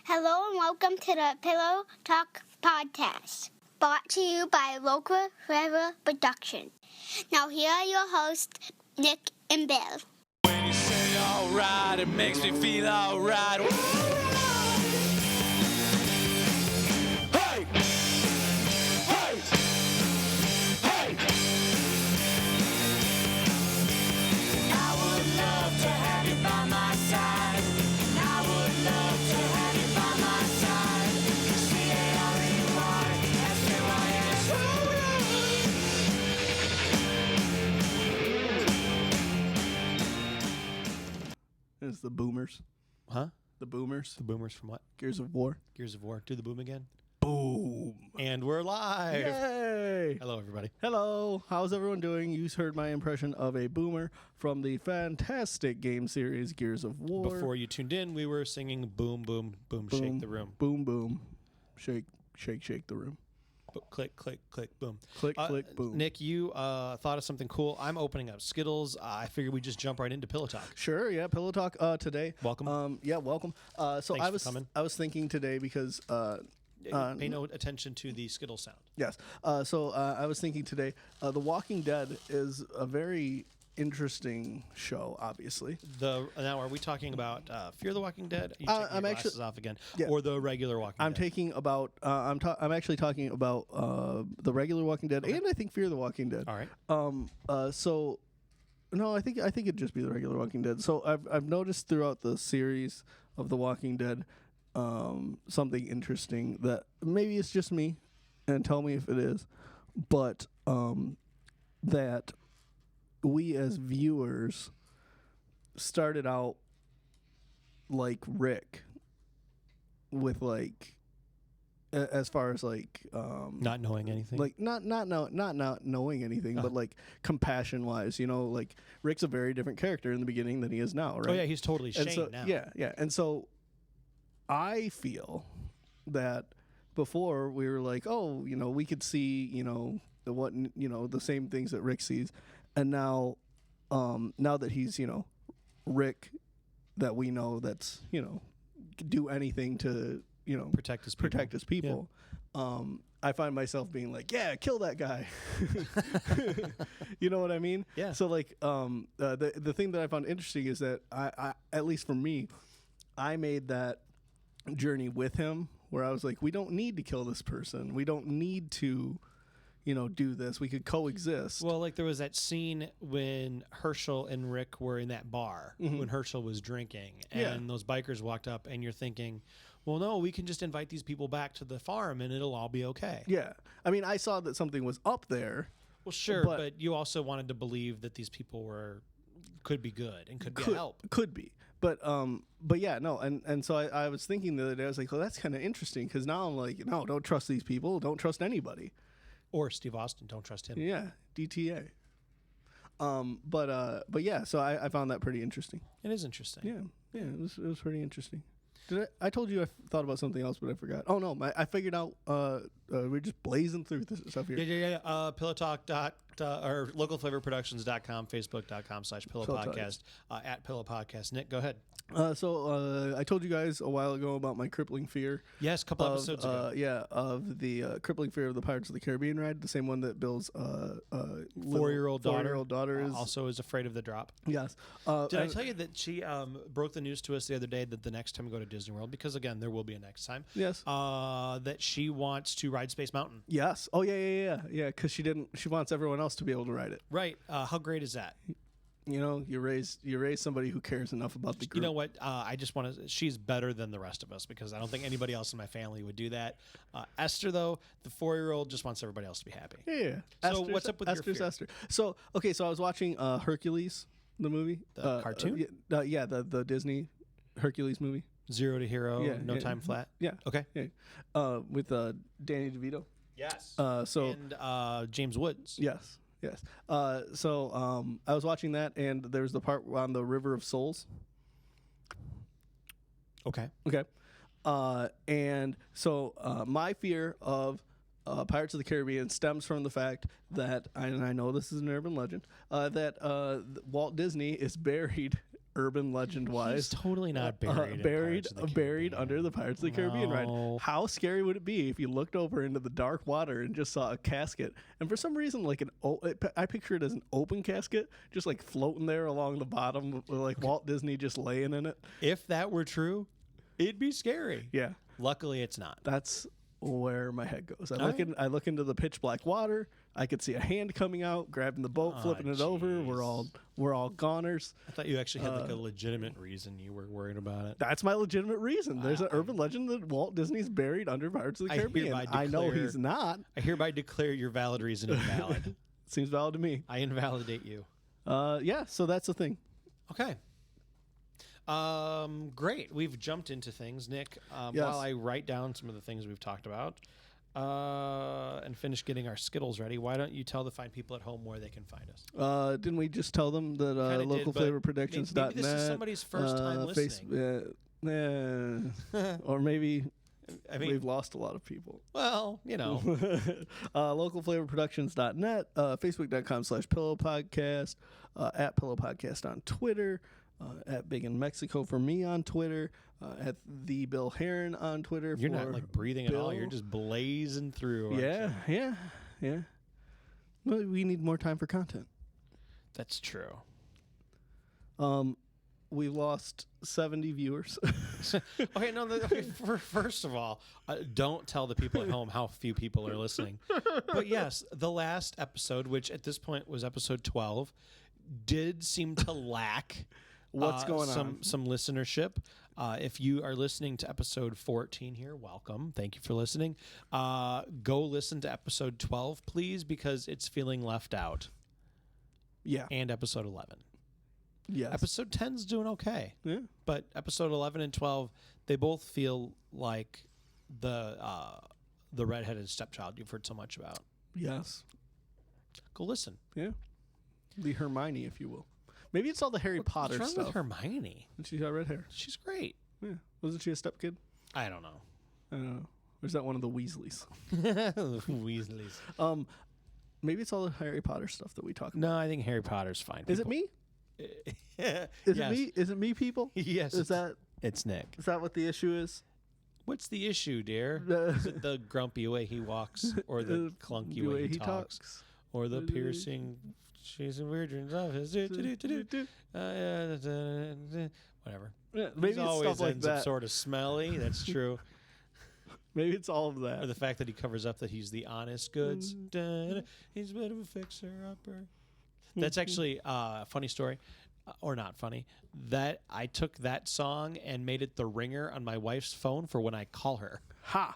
Hello and welcome to the Pillow Talk podcast, brought to you by Local Forever Production. Now here are your hosts, Nick and Bill. When you say alright, it makes me feel alright. Hey! Hey! Hey! I would love to have you by my side. I would love to have you by my side. C-A-R-E-Y-S-K-Y-S. It's the Boomers. Huh? The Boomers. The Boomers from what? Gears of War. Gears of War. Do the boom again. Boom. And we're live. Yay. Hello, everybody. Hello. How's everyone doing? You heard my impression of a boomer from the fantastic game series Gears of War. Before you tuned in, we were singing boom, boom, boom, shake the room. Boom, boom. Shake, shake, shake the room. Click, click, click, boom. Click, click, boom. Nick, you thought of something cool. I'm opening up Skittles. I figured we just jump right into Pillow Talk. Sure, yeah, Pillow Talk today. Welcome. Yeah, welcome. So Thanks for coming. I was thinking today because Pay no attention to the Skittle sound. yes. So I was thinking today, The Walking Dead is a very interesting show, obviously. Now, are we talking about Fear the Walking Dead? You I'm taking your glasses actually- off again, yeah. or the regular Walking I'm Dead? taking about I'm actually talking about the regular Walking Dead, and I think Fear the Walking Dead. All right. So no, I think it'd just be the regular Walking Dead. So I've noticed throughout the series of The Walking Dead something interesting that maybe it's just me, and tell me if it is, but that we as viewers started out like Rick with like as far as like Not knowing anything. like not knowing anything, but like compassion wise, like Rick's a very different character in the beginning than he is now, right? Oh yeah, he's totally Shane And so, now. yeah. And so I feel that before we were like, oh, we could see, the same things that Rick sees. And now that he's, Rick that we know that's, could do anything to, Protect his people. protect his people. I find myself being like, yeah, kill that guy. You know what I mean? Yeah. So like, the thing that I found interesting is that I at least for me, I made that journey with him where I was like, we don't need to kill this person. We don't need to, do this. We could coexist. Well, like there was that scene when Herschel and Rick were in that bar when Herschel was drinking, and those bikers walked up, and you're thinking, well, no, we can just invite these people back to the farm, and it'll all be okay. Yeah. I mean, I saw that something was up there. Well, sure, but you also wanted to believe that these people could be good and could be a help. Could be. But yeah, no, and so I was thinking the other day, I was like, well, that's kind of interesting, because now I'm like, no, don't trust these people, don't trust anybody. Or Steve Austin, don't trust him. Yeah, DTA. But yeah, so I found that pretty interesting. It is interesting. Yeah, it was pretty interesting. I told you I thought about something else, but I forgot. Oh no, I figured out. We're just blazing through this stuff here. Yeah. Pillowtalk or localflavorproductions.com, facebook.com/pillowpodcast, at pillowpodcast. Nick, go ahead. So I told you guys a while ago about my crippling fear. Yes, a couple episodes ago. Yeah, of the crippling fear of the Pirates of the Caribbean ride, the same one that Bill's 4-year-old daughter is also is afraid of the drop. Yes. Did I tell you that she broke the news to us the other day that the next time we go to Disney World, because again there will be a next time. Yes. That she wants to ride Space Mountain. Yes. Oh yeah. Because she wants everyone else to be able to ride it. Right. How great is that? You raise somebody who cares enough about the group. You know what? I just want to. She's better than the rest of us, because I don't think anybody else in my family would do that. Esther, though, the 4-year-old, just wants everybody else to be happy. Yeah. So what's up with your fear? Esther. So I was watching Hercules, the movie, the cartoon. The Disney Hercules movie. 0 to Hero, No Time Flat. Yeah. Okay. Yeah. With Danny DeVito. Yes. And James Woods. Yes. So I was watching that, and there's the part on the River of Souls. Okay. And so my fear of Pirates of the Caribbean stems from the fact that, and I know this is an urban legend, that Walt Disney is buried urban legend wise. He's totally not buried. Buried under the Pirates of the Caribbean ride. No. How scary would it be if you looked over into the dark water and just saw a casket? And for some reason, like I picture it as an open casket, just like floating there along the bottom, with like Walt Disney just laying in it. If that were true, it'd be scary. Yeah, Luckily, it's not. that's where my head goes. I look into the pitch black water. I could see a hand coming out, grabbing the boat, flipping it over. jeez. We're all goners. I thought you actually had like a legitimate reason you were worried about it. That's my legitimate reason. There's an urban legend that Walt Disney's buried under Pirates of the I Caribbean. hereby I know declare- he's not. I hereby declare your valid reason invalid. Seems valid to me. I invalidate you. Yeah, so that's the thing. Okay. Great. We've jumped into things, Nick. Yes. While I write down some of the things we've talked about and finish getting our Skittles ready, why don't you tell the fine people at home where they can find us? Didn't we just tell them that Kinda did, but localflavorproductions.net? maybe this is somebody's first time listening. Or maybe I mean, we've lost a lot of people. well, you know. Localflavorproductions.net, facebook.com/Pillow Podcast, at Pillow Podcast on Twitter, at Big in Mexico for me on Twitter, at the Bill Heron on Twitter. You're for not like breathing at all. You're Bill. just blazing through. aren't you? Yeah. Well, we need more time for content. That's true. We lost 70 viewers. Okay, no. First of all, don't tell the people at home how few people are listening. But yes, the last episode, which at this point was episode 12, did seem to lack What's going on? Some listenership. If you are listening to episode 14 here, welcome. Thank you for listening. Go listen to episode 12, please, because it's feeling left out. Yeah. And episode 11. Yes. Episode 10's doing okay. Yeah. But episode 11 and 12, they both feel like the redheaded stepchild you've heard so much about. Yes. Go listen. Yeah. The Hermione, if you will. Maybe it's all the Harry Potter What's wrong stuff. with Hermione? And she's got red hair. She's great. Yeah. Wasn't she a stepkid? I don't know. I don't know. Or is that one of the Weasleys? The Weasleys. Maybe it's all the Harry Potter stuff that we talk about. No, I think Harry Potter's fine. Is it me? Is Is it me? Is it me, people? Yes. Is that It's Nick. what the issue is? What's the issue, dear? Is it the grumpy way he walks, or the clunky way he talks, or the piercing, chasing weird dreams of his? Whatever. Yeah, He maybe it's always stuff like ends up that. sort of smelly. That's true. Maybe it's all of Or that. the fact that he covers up that he's the honest goods. He's a bit of a fixer-upper. That's actually a funny story, or not funny, that I took that song and made it the ringer on my wife's phone for when I call her. Ha!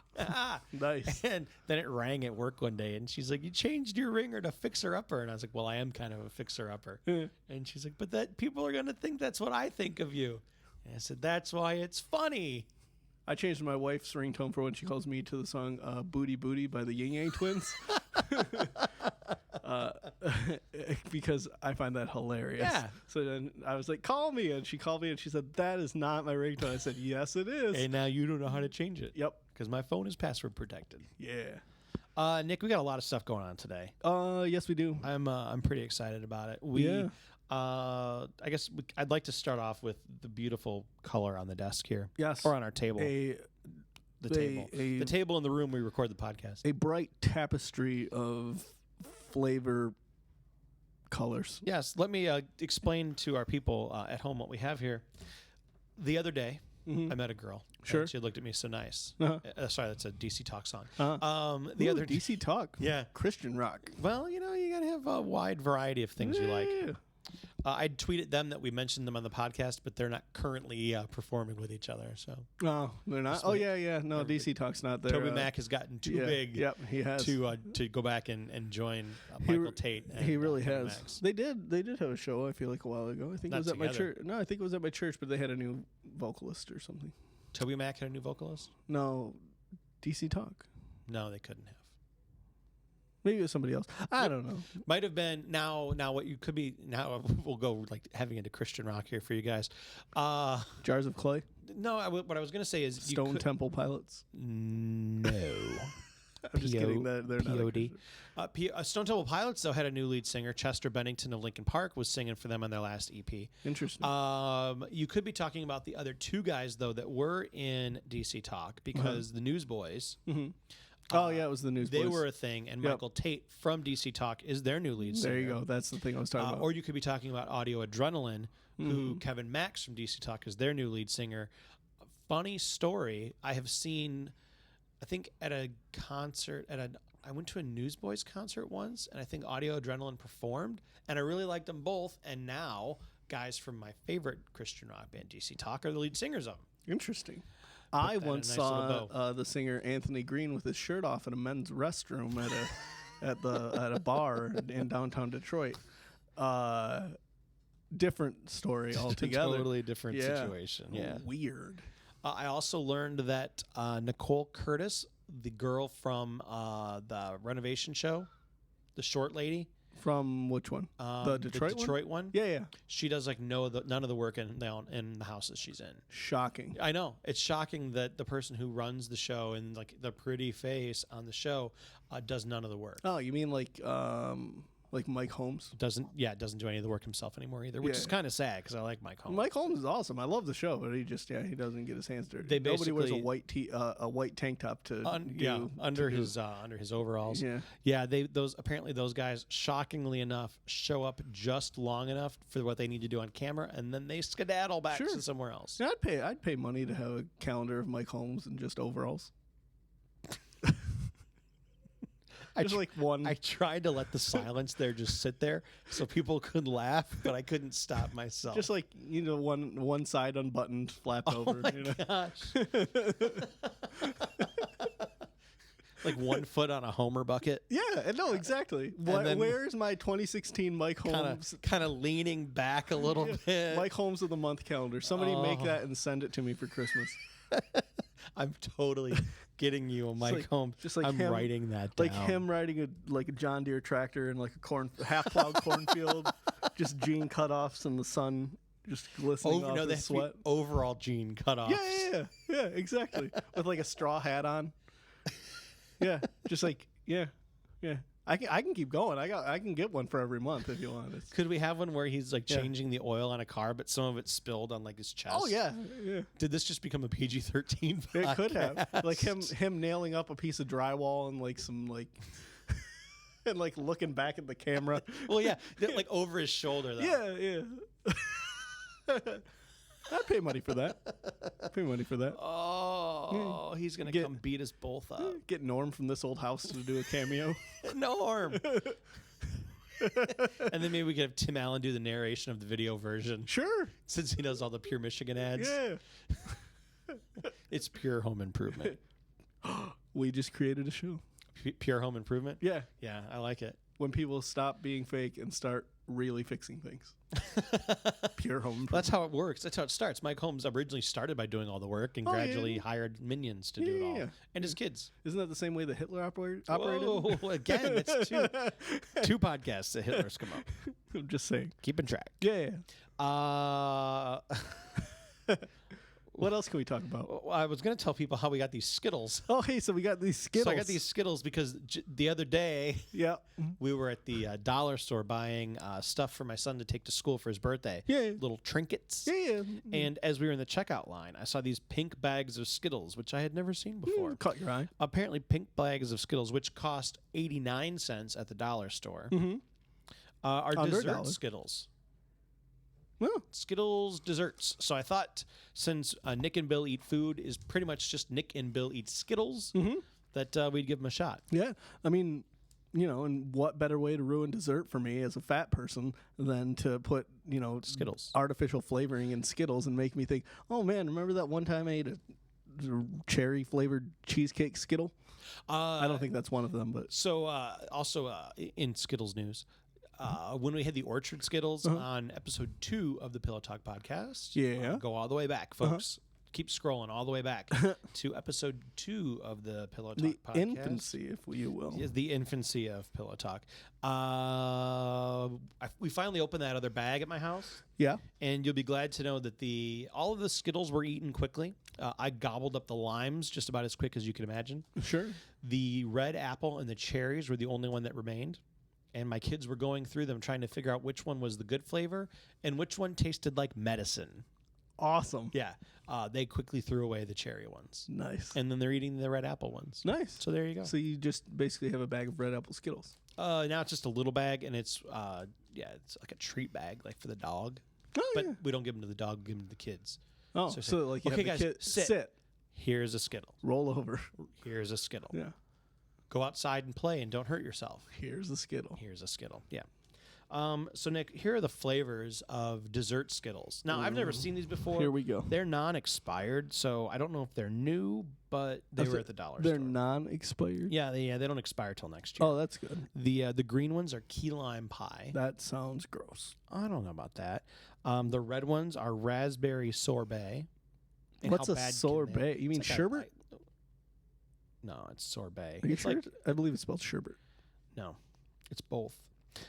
Nice. And then it rang at work one day, and she's like, "You changed your ringer to fixer-upper." And I was like, "Well, I am kind of a fixer-upper." And she's like, "But that people are going to think that's what I think of you." And I said, "That's why it's funny." I changed my wife's ringtone for when she calls me to the song Booty Booty by the Yin Yang Twins. Because I find that hilarious. Yeah. So then I was like, call me. And she called me and she said, that is not my ringtone. I said, yes, it is. And now you don't know how to change it. Yep. Because my phone is password protected. Yeah. Nick, we got a lot of stuff going on today. Yes, we do. I'm pretty excited about it. I guess I'd like to start off with the beautiful color on the desk here. Yes. Or on our table. The The table in the room we record the podcast. A bright tapestry of flavor colors. Yes. Let me explain to our people at home what we have here. The other day, I met a girl. Sure. And she looked at me so nice. Uh-huh. Sorry, that's a DC Talk song. The other DC Talk. Yeah. Christian rock. Well, you got to have a wide variety of things you like. Yeah. I tweeted them that we mentioned them on the podcast, but they're not currently performing with each other. So No, they're not. Oh, yeah. No, DC Talk's not there. Toby Mac has gotten too big. Yep, he has. To go back and join Michael Tate. And, he really Toby has. Mac's. They did have a show. I feel like a while ago. I think Not it was at my together. church. No, I think it was at my church, but they had a new vocalist or something. Toby Mac had a new vocalist? No, DC Talk. No, they couldn't have. Maybe it was somebody else. I don't know. Might have been now what you could be now. We'll go like having into Christian rock here for you guys. Jars of Clay, No, what I was going to say is Stone Temple Pilots. No. I'm just kidding. They're not. POD. Stone Temple Pilots, though, had a new lead singer. Chester Bennington of Linkin Park was singing for them on their last EP. Interesting. You could be talking about the other two guys, though, that were in DC Talk because the Newsboys. Mm-hmm. Oh, yeah, it was the Newsboys. They were a thing, and Michael Tate from DC Talk is their new lead singer. There you go. That's the thing I was talking about. Or you could be talking about Audio Adrenaline, who Kevin Max from DC Talk is their new lead singer. Funny story, I have seen, I think at a concert, I went to a Newsboys concert once, and I think Audio Adrenaline performed, and I really liked them both, and now guys from my favorite Christian rock band, DC Talk, are the lead singers of them. Interesting. I once saw the singer Anthony Green with his shirt off in a men's restroom at a bar in downtown Detroit. Different story altogether. Totally different situation. Yeah. Weird. I also learned that Nicole Curtis, the girl from the renovation show, the short lady. From which one? The Detroit one? Yeah, yeah. She does like none of the work in the houses she's in. Shocking. I know. It's shocking that the person who runs the show and like the pretty face on the show does none of the work. Oh, you mean like Mike Holmes? Doesn't do any of the work himself anymore either, which is kind of sad because I like Mike Holmes. Mike Holmes is awesome. I love the show, but he doesn't get his hands dirty. Nobody wears a white tank top to under his overalls. Yeah. Apparently those guys, shockingly enough, show up just long enough for what they need to do on camera, and then they skedaddle back to somewhere else. Yeah, I'd pay money to have a calendar of Mike Holmes in just overalls. I tried to let the silence there just sit there so people could laugh, but I couldn't stop myself. Just like, one side unbuttoned, flapped over. Oh my gosh. Like 1 foot on a Homer bucket. Yeah, no, exactly. Where's my 2016 Mike Holmes? Kind of leaning back a little bit. Mike Holmes of the Month calendar. Somebody make that and send it to me for Christmas. I'm totally getting you a Mike Holmes. Just like I'm writing that down. Like him riding a John Deere tractor in like a half-plowed cornfield, just jean cutoffs and the sun just glistening off his sweat. Overall jean cutoffs. Yeah, exactly. With like a straw hat on. Yeah, just like yeah. I can keep going. I can get one for every month if you want. Could we have one where he's like changing the oil on a car, but some of it spilled on like his chest? Oh yeah. Did this just become a PG-13 podcast? It could have. Like him nailing up a piece of drywall and like some like and like looking back at the camera. Well, yeah, like over his shoulder though. Yeah. I'd pay money for that. Oh, he's going to come beat us both up. Get Norm from This Old House to do a cameo. Norm. And then maybe we could have Tim Allen do the narration of the video version. Sure. Since he does all the Pure Michigan ads. Yeah. It's Pure Home Improvement. We just created a show. Pure Home Improvement? Yeah. Yeah, I like it. When people stop being fake and start really fixing things. Pure Home Improvement. That's how it works. That's how it starts. Mike Holmes originally started by doing all the work and gradually hired minions to do it all. And his kids. Isn't that the same way that Hitler operated? Whoa, again, it's two podcasts that Hitler's come up. I'm just saying. Keeping track. Yeah. What else can we talk about? I was going to tell people how we got these Skittles. Oh, hey, so we got these Skittles. So I got these Skittles because the other day we were at the dollar store buying stuff for my son to take to school for his birthday. Yeah. Little trinkets. Yeah. And as we were in the checkout line, I saw these pink bags of Skittles, which I had never seen before. Caught your eye. Apparently pink bags of Skittles, which cost 89 cents at the dollar store, are Under dessert $1. Skittles. Well, Skittles Desserts. So I thought since Nick and Bill Eat Food is pretty much just Nick and Bill Eat Skittles, that we'd give them a shot. Yeah. I mean, and what better way to ruin dessert for me as a fat person than to put, Skittles. Artificial flavoring in Skittles and make me think, oh, man, remember that one time I ate a cherry-flavored cheesecake Skittle? I don't think that's one of them. But So also in Skittles news, when we had the Orchard Skittles on episode 2 of the Pillow Talk podcast. Yeah. Go all the way back, folks. keep scrolling all the way back to episode 2 of the Pillow Talk The podcast. infancy, if you will. Is the infancy of Pillow Talk. We finally opened that other bag at my house, Yeah. and you'll be glad to know that all of the Skittles were eaten quickly. I gobbled up the limes just about as quick as you can imagine. Sure. The red apple and the cherries were the only one that remained. And my kids were going through them trying to figure out which one was the good flavor and which one tasted like medicine. Awesome. Yeah. They quickly threw away the cherry ones. Nice. And then they're eating the red apple ones. Nice. So there you go. So you just basically have a bag of red apple Skittles. Now it's just a little bag, and it's it's like a treat bag, like for the dog. Oh, But yeah. we don't give them to the dog, we give them to the kids. Oh, So so, say, like you "Okay, have the guys, kid sit." Here's a Skittle. roll over. Here's a Skittle. Yeah. Go outside and play and don't hurt yourself. Here's the Skittle. Here's a Skittle. Yeah. So Nick, here are the flavors of dessert Skittles. Now, I've never seen these before. Here we go. They're non-expired, so I don't know if they're new, but they were at the dollar They're store. non-expired. Yeah, they don't expire till next year. Oh, that's good. The green ones are key lime pie. That sounds gross. I don't know about that. The red ones are raspberry sorbet. And What's how a bad can sorbet? they- You mean it's like sherbet? No, it's sorbet. Are you It's sure? like- I believe it's spelled sherbet. no, it's both.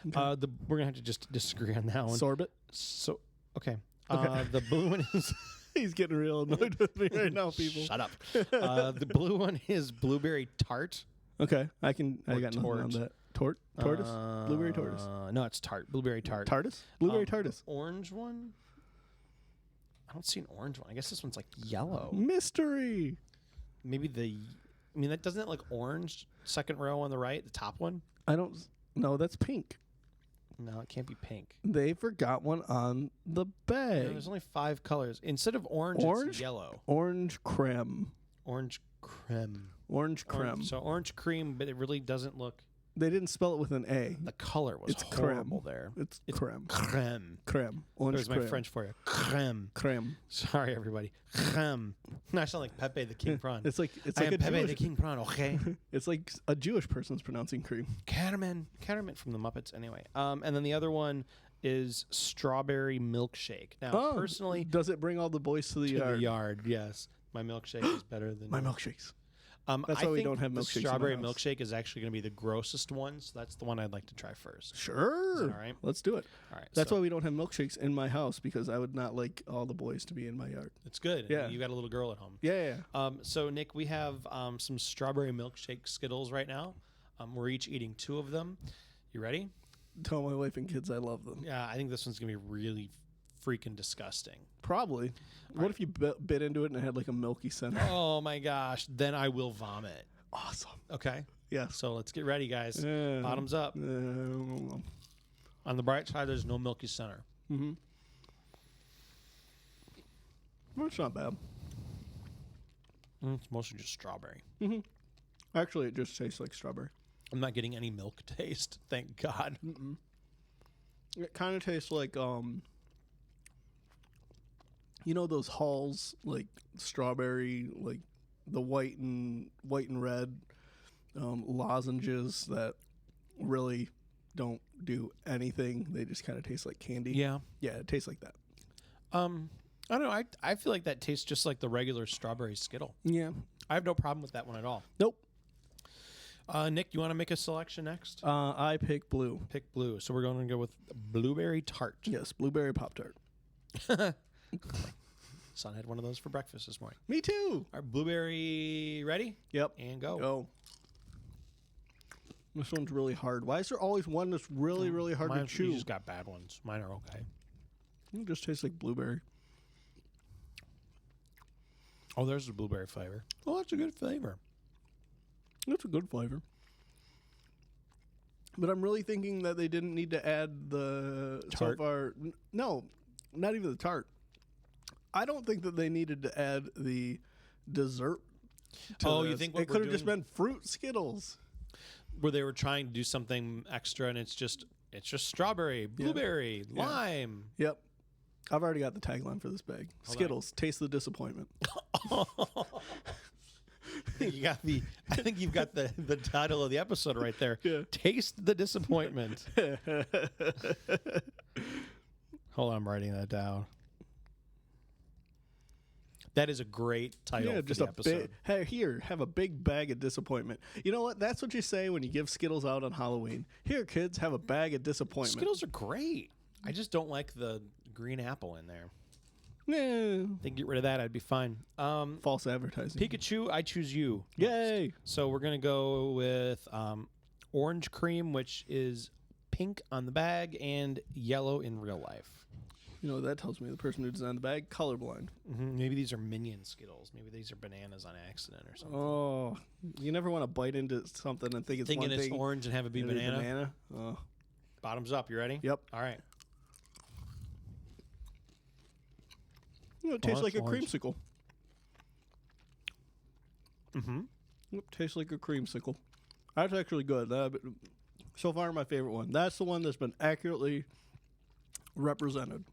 Okay. We're gonna have to just disagree on that one. Sorbet. So okay. Okay. The blue one is. He's getting real annoyed with me right now, people. Shut up. The blue one is blueberry tart. Okay, I got Or nothing on tort. that. Tortoise, blueberry tortoise, No, it's tart. Blueberry tart. Tardis, blueberry The tardis. orange one. I don't see an orange one. I guess this one's like yellow. Mystery. Maybe that doesn't it like orange? Second row on the right, the top one. I don't. No, that's pink. No, it can't be pink. They forgot one on the No, bag. there's only 5 colors. Instead of orange, Orange? it's yellow. Orange creme. Orange creme. Orange creme. Orange, so orange cream, but it really doesn't look. They didn't spell it with an A. The color was It's horrible creme. there. It's It's creme. Creme. Creme. Orange There's my creme. French for you. Creme. Creme. Sorry, everybody. Creme. I sound like Pepe the King Prawn. It's like I a am Pepe Jewish, the King Prawn, okay? It's like a Jewish person's pronouncing cream. Carmen from the Muppets, anyway. And then the other one is strawberry milkshake. Now, personally, does it bring all the boys to the to yard? the yard, yes. My milkshake is better than My yours. milkshakes. I That's why we think don't have the milkshakes in my strawberry house. milkshake is actually going to be the grossest one, so that's the one I'd like to try first. Sure. Is that all right? Let's do it. All right, That's so why we don't have milkshakes in my house, because I would not like all the boys to be in my yard. it's good. Yeah. You got a little girl at home. Yeah. So Nick, we have some strawberry milkshake Skittles right now. We're each eating 2 of them. You ready? Tell my wife and kids I love them. Yeah, I think this one's gonna be really freaking disgusting. Probably. What if you bit into it and it had like a milky center? Oh my gosh, then I will vomit. Awesome. Okay, Yes. so let's get ready, guys. Yeah. Bottoms up. Mm-hmm. On the bright side, there's no milky center. Well, it's not bad. It's mostly just strawberry. Actually, it just tastes like strawberry. I'm not getting any milk taste, thank God. It kind of tastes like you know those Halls like strawberry, like the white and red lozenges that really don't do anything. They just kind of taste like candy. Yeah. Yeah, it tastes like that. I don't know. I feel like that tastes just like the regular strawberry Skittle. Yeah. I have no problem with that one at all. Nope. Nick, you want to make a selection next? I pick blue. Pick blue. So we're going to go with blueberry tart. Yes, blueberry Pop-Tart. Son had one of those for breakfast this morning. Me too. All right, blueberry ready? Yep. And go. Go. This one's really hard. Why is there always one that's really, really hard Mine, to chew? You just got bad ones. Mine are okay. It just tastes like blueberry. Oh, there's the blueberry flavor. Oh, that's a good flavor. It's a good flavor. But I'm really thinking that they didn't need to add the Tart? so far. No, not even the tart. I don't think that they needed to add the dessert. To Oh, you this. think what it we're could have just doing- been fruit Skittles? Where they were trying to do something extra, and it's just strawberry, blueberry, lime. Yep. I've already got the tagline for this bag. Hold Skittles, taste the disappointment. You got the. I think you've got the title of the episode right there. Yeah. Taste the disappointment. Hold on, I'm writing that down. That is a great title for just the a episode. big. Hey, here, have a big bag of disappointment. You know what? That's what you say when you give Skittles out on Halloween. Here, kids, have a bag of disappointment. Skittles are great. I just don't like the green apple in there. Yeah. They can get rid of that. I'd be fine. False advertising. Pikachu, I choose you. Yay! So we're going to go with orange cream, which is pink on the bag and yellow in real life. You know what that tells me? The person who designed the bag, colorblind. Maybe these are Minion Skittles. Maybe these are bananas on accident or something. Oh, you never want to bite into something and think it's Thinking one it's thing. orange and have it be and it's banana. Oh. Bottoms up. You ready? Yep. All right. You know, it tastes like that's a orange. creamsicle. Mm-hmm. Yep, tastes like a creamsicle. That's actually good. So far, my favorite one. That's the one that's been accurately represented.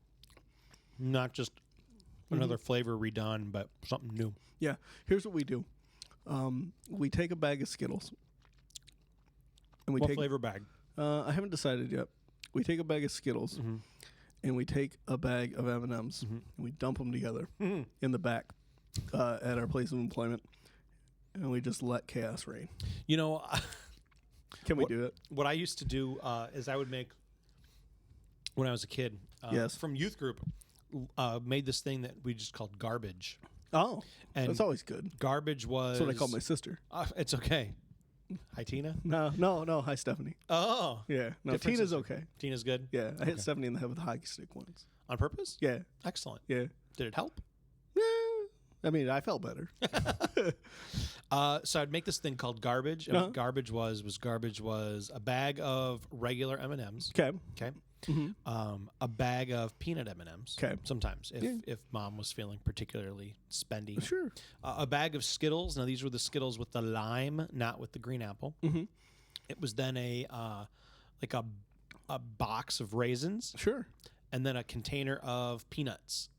Not just another flavor redone, but something new. Yeah. Here's what we do. We take a bag of Skittles. And we What take flavor bag? I haven't decided yet. We take a bag of Skittles, and we take a bag of M&Ms, and we dump them together in the back at our place of employment, and we just let chaos reign. You know, Can we do it? what I used to do is I would make, when I was a kid, Yes. from youth group, made this thing that we just called garbage. Oh, And that's always good. Garbage was... That's what I call my sister. It's okay. Hi, Tina. No. Hi, Stephanie. Oh. Yeah. No, Different Tina's sister. okay. Tina's good? Yeah, I hit Stephanie in the head with a hockey stick once. On purpose? Yeah. Excellent. Yeah. Did it help? I mean, I felt better. So I'd make this thing called garbage. And Uh-huh. what garbage was a bag of regular M&Ms. Okay. Okay. A bag of peanut M&Ms. 'Kay. Sometimes, if mom was feeling particularly spendy. Sure. A bag of Skittles. Now these were the Skittles with the lime, not with the green apple. It was then a box of raisins, Sure. and then a container of peanuts.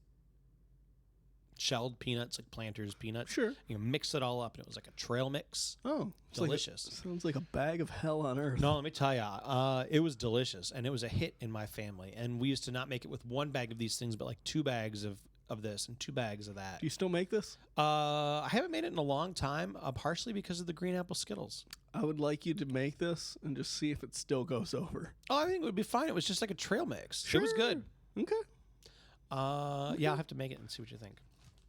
Shelled peanuts, like Planters peanuts. Sure. You mix it all up, and it was like a trail mix. Oh, it's Delicious. sounds like a bag of hell on earth. No, let me tell you, it was delicious, and it was a hit in my family. And we used to not make it with one bag of these things, but like 2 bags of this and 2 bags of that. Do you still make this? I haven't made it in a long time, partially because of the green apple Skittles. I would like you to make this and just see if it still goes over. Oh, I think it would be fine. It was just like a trail mix. It was good. Okay. Yeah, I'll have to make it and see what you think.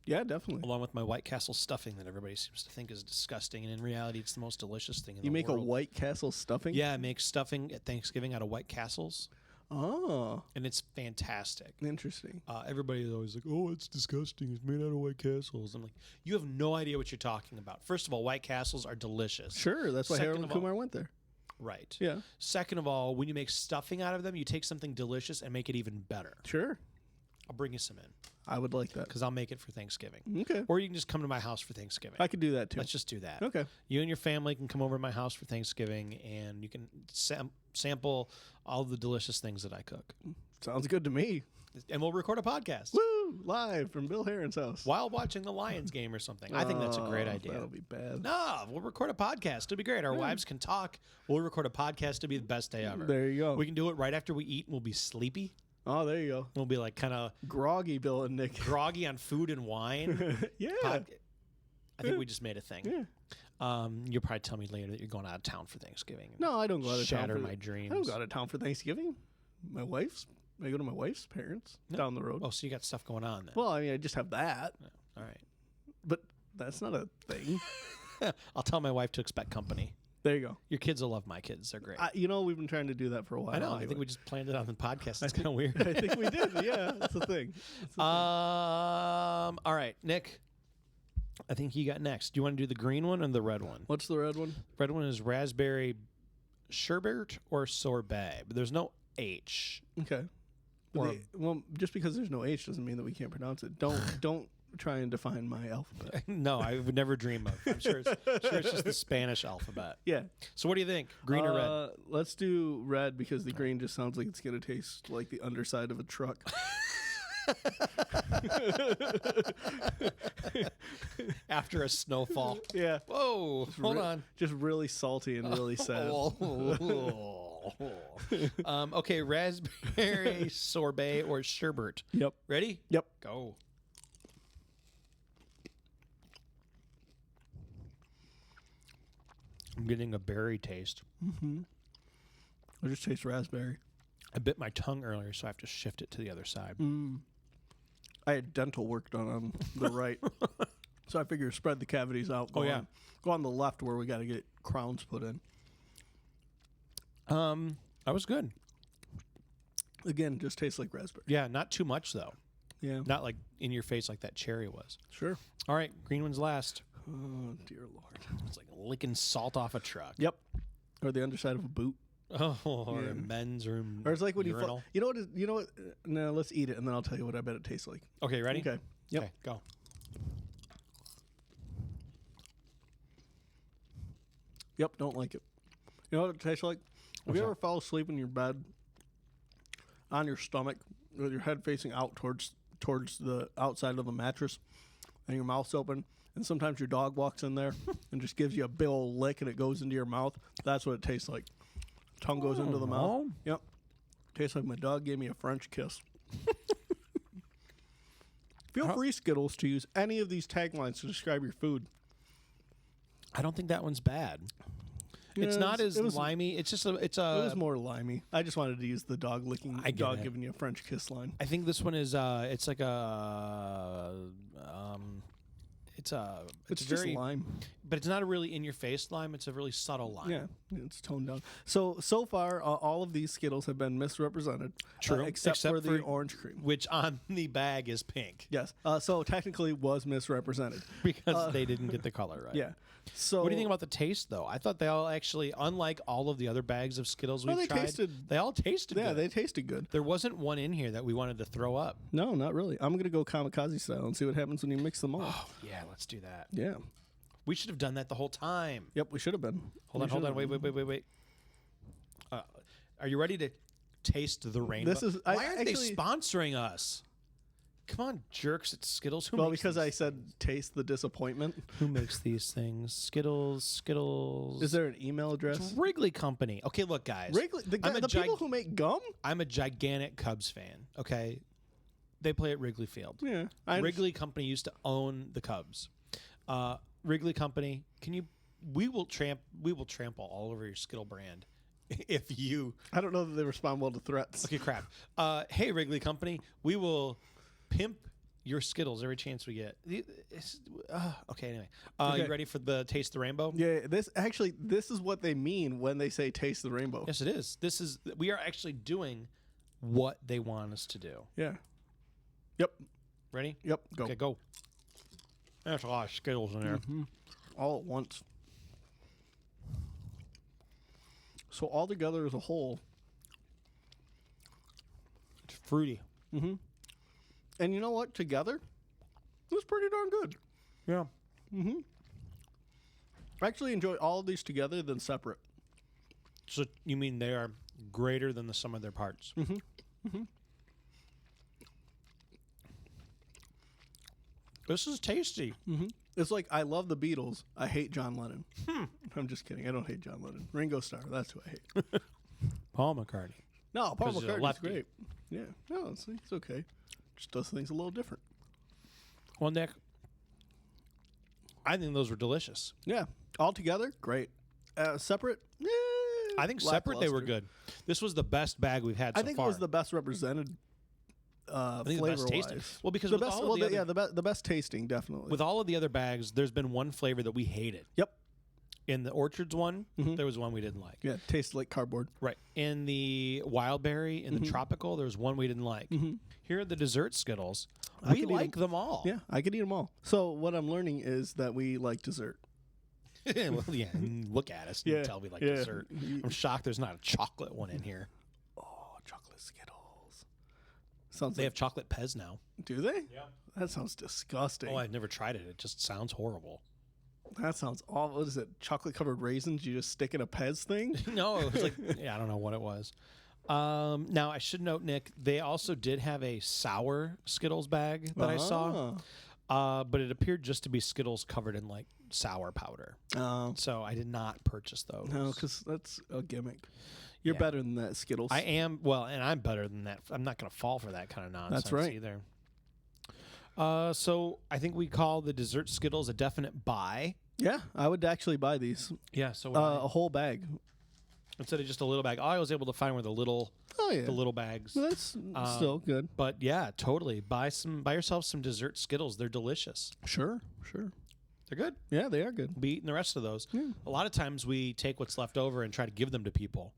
Yeah, definitely. Along with my White Castle stuffing that everybody seems to think is disgusting, and in reality, it's the most delicious thing in You the make world. a White Castle stuffing? Yeah, I make stuffing at Thanksgiving out of White Castles, Oh, and it's fantastic. interesting. Everybody's always like, "Oh, it's disgusting. It's made out of White Castles." I'm like, "You have no idea what you're talking about." First of all, White Castles are delicious. Sure, that's why Second Harold of and all- Kumar went there. Right. Yeah, Second of all, when you make stuffing out of them, you take something delicious and make it even better. sure. I'll bring you some in I would like that. because I'll make it for Thanksgiving. Okay. Or you can just come to my house for Thanksgiving. I could do that too. Let's just do that. Okay. You and your family can come over to my house for Thanksgiving, and you can sample all the delicious things that I cook. Sounds good to me. And we'll record a podcast Woo! Live from Bill Heron's house. while watching the Lions game or something. I think that's a great Oh, idea. That'll be bad. No, we'll record a podcast. It'll be great. Our wives can talk. We'll record a podcast. It'll be the best day ever. There you go. We can do it right after we eat, and we'll be sleepy. Oh, there you go. We'll be like kind of Groggy Bill and Nick. groggy on food and wine. Yeah. I think we just made a thing. Yeah. You'll probably tell me later that you're going out of town for Thanksgiving. No, I don't go out of town. Shatter for my dreams. I don't go out of town for Thanksgiving. I go to my wife's parents down the road. Oh, so you got stuff going on then. Well, I mean, I just have that, All right. but that's not a thing. I'll tell my wife to expect company. There you go. Your kids will love my kids. They're great. We've been trying to do that for a while. I know. I anyway. think we just planned it on the podcast. It's kind of weird. I think we did. Yeah, that's the thing. All right, Nick. I think you got next. Do you want to do the green one or the red one? What's the red one? Red one is raspberry sherbet or sorbet, but there's no H. Okay. Or- Well, just because there's no H doesn't mean that we can't pronounce it. Don't try and define my alphabet. No, I would never dream of. I'm sure it's just the Spanish alphabet. Yeah. So what do you think? Green or red? Let's do red because the green just sounds like it's gonna taste like the underside of a truck. After a snowfall. Yeah. Whoa, hold on. Just really salty and really sad. Okay, raspberry sorbet or sherbet. Yep. Ready? Yep. Go. I'm getting a berry taste. I just taste raspberry. I bit my tongue earlier, so I have to shift it to the other side. I had dental work done on the right, so I figure spread the cavities out. Go on the left where we got to get crowns put in. That was good. Again, just tastes like raspberry. Yeah, not too much though. Yeah, Not like in your face like that cherry was. sure. All right, green one's last. Oh dear Lord. It's like licking salt off a truck. Yep. Or the underside of a boot. Oh, or Yeah. a men's room. Or it's like when urinal. you know what? You know what? No, let's eat it and then I'll tell you what I bet it tastes like. Okay, ready? Okay. Yep. Okay, go. Yep. Don't like it. You know what it tastes like? Have What's you that? ever fell asleep in your bed on your stomach with your head facing out towards the outside of the mattress and your mouth's open? And sometimes your dog walks in there and just gives you a big old lick and it goes into your mouth. That's what it tastes like. Tongue goes into the mouth. Yep. Tastes like my dog gave me a French kiss. Feel free, Skittles, to use any of these taglines to describe your food. I don't think that one's bad. It's Yeah, not as it was- limey. It's just It was more limey. I just wanted to use the dog licking, I get dog it. giving you a French kiss line. I think this one is. It's like a. It's It's very just lime. but it's not a really in your face lime. It's a really subtle lime. Yeah, it's toned down. So far, all of these Skittles have been misrepresented. True, except for the orange cream. which on the bag is pink Yes. So technically was misrepresented. because they didn't get the color right. Yeah. So What do you think about the taste, though? I thought they all actually, unlike all of the other bags of Skittles we've they tried, tasted- they all tasted Yeah, good. they tasted good. There wasn't one in here that we wanted to throw up. No, not really. I'm gonna go kamikaze style and see what happens when you mix them all. Oh, yeah, let's do that. Yeah. We should have done that the whole time. Yep. We should have been. Hold on. Wait. Are you ready to taste the rainbow? This is- Why I aren't they actually- sponsoring us? Come on, jerks at Skittles. Who Well, makes because these? I said taste the disappointment. Who makes these things? Skittles. Is there an email address? It's Wrigley Company. Okay, look, guys. Wrigley, the I'm a people who make gum? I'm a gigantic Cubs fan. Okay, they play at Wrigley Field. Yeah. Wrigley Company used to own the Cubs. Wrigley Company, we will trample all over your Skittle brand if you. I don't know that they respond well to threats. Okay, crap. Hey, Wrigley Company, we will pimp your Skittles every chance we get. Okay, anyway. Okay. You ready for the Taste the Rainbow? Yeah, this is what they mean when they say taste the rainbow. Yes, it is. We are actually doing what they want us to do. Yeah. Yep. Ready? Yep. Go. Okay, go. There's a lot of Skittles in there. All at once. So all together as a whole. It's fruity. And you know what? Together, it was pretty darn good. Yeah. I actually enjoy all of these together than separate. So you mean they are greater than the sum of their parts? This is tasty. It's like I love the Beatles. I hate John Lennon. I'm just kidding. I don't hate John Lennon. Ringo Starr. That's who I hate. Paul McCartney. No, Paul 'Cause he's a McCartney's lefty. great. Yeah. No, it's okay. Just does things a little different. Well, Nick, I think those were delicious. Yeah. All together, great. Separate, I think separate they were lackluster. good. This was the best bag we've had so I think far. it was the best represented I think the flavor best tasting. wise. Well, because the with best, all of the other, the best tasting, definitely. with all of the other bags, there's been one flavor that we hated. Yep. In the Orchards one, there was one we didn't like. Yeah, tastes like cardboard. Right. In the Wild Berry, in the Tropical, there was one we didn't like. Here are the dessert Skittles. I We could eat like them all. Yeah, I could eat them all. So what I'm learning is that we like dessert. Well, yeah. And look at us and Yeah, tell we like yeah. dessert. I'm shocked there's not a chocolate one in here. Oh, chocolate Skittles. Sounds They like, have chocolate Pez now. do they? Yeah. That sounds disgusting. Oh, I've never tried it. It just sounds horrible. That sounds awful. What is it? Chocolate covered raisins you just stick in a Pez thing? No, it was like, yeah, I don't know what it was. Now, I should note, Nick, they also did have a sour Skittles bag that I saw. But it appeared just to be Skittles covered in like sour powder. Oh. So I did not purchase those. No, because that's a gimmick. You're Yeah. better than that, Skittles. I am, well, and I'm better than that. I'm not going to fall for that kind of nonsense right. either. So I think we call the dessert Skittles a definite buy. Yeah, I would actually buy these. Yeah, so A whole bag. instead of just a little bag, I was able to find where the little bags. Well, that's still good. But yeah, totally. Buy yourself some dessert Skittles. They're delicious. Sure. They're good. Yeah, they are good. Be eating the rest of those. A lot of times we take what's left over and try to give them to people.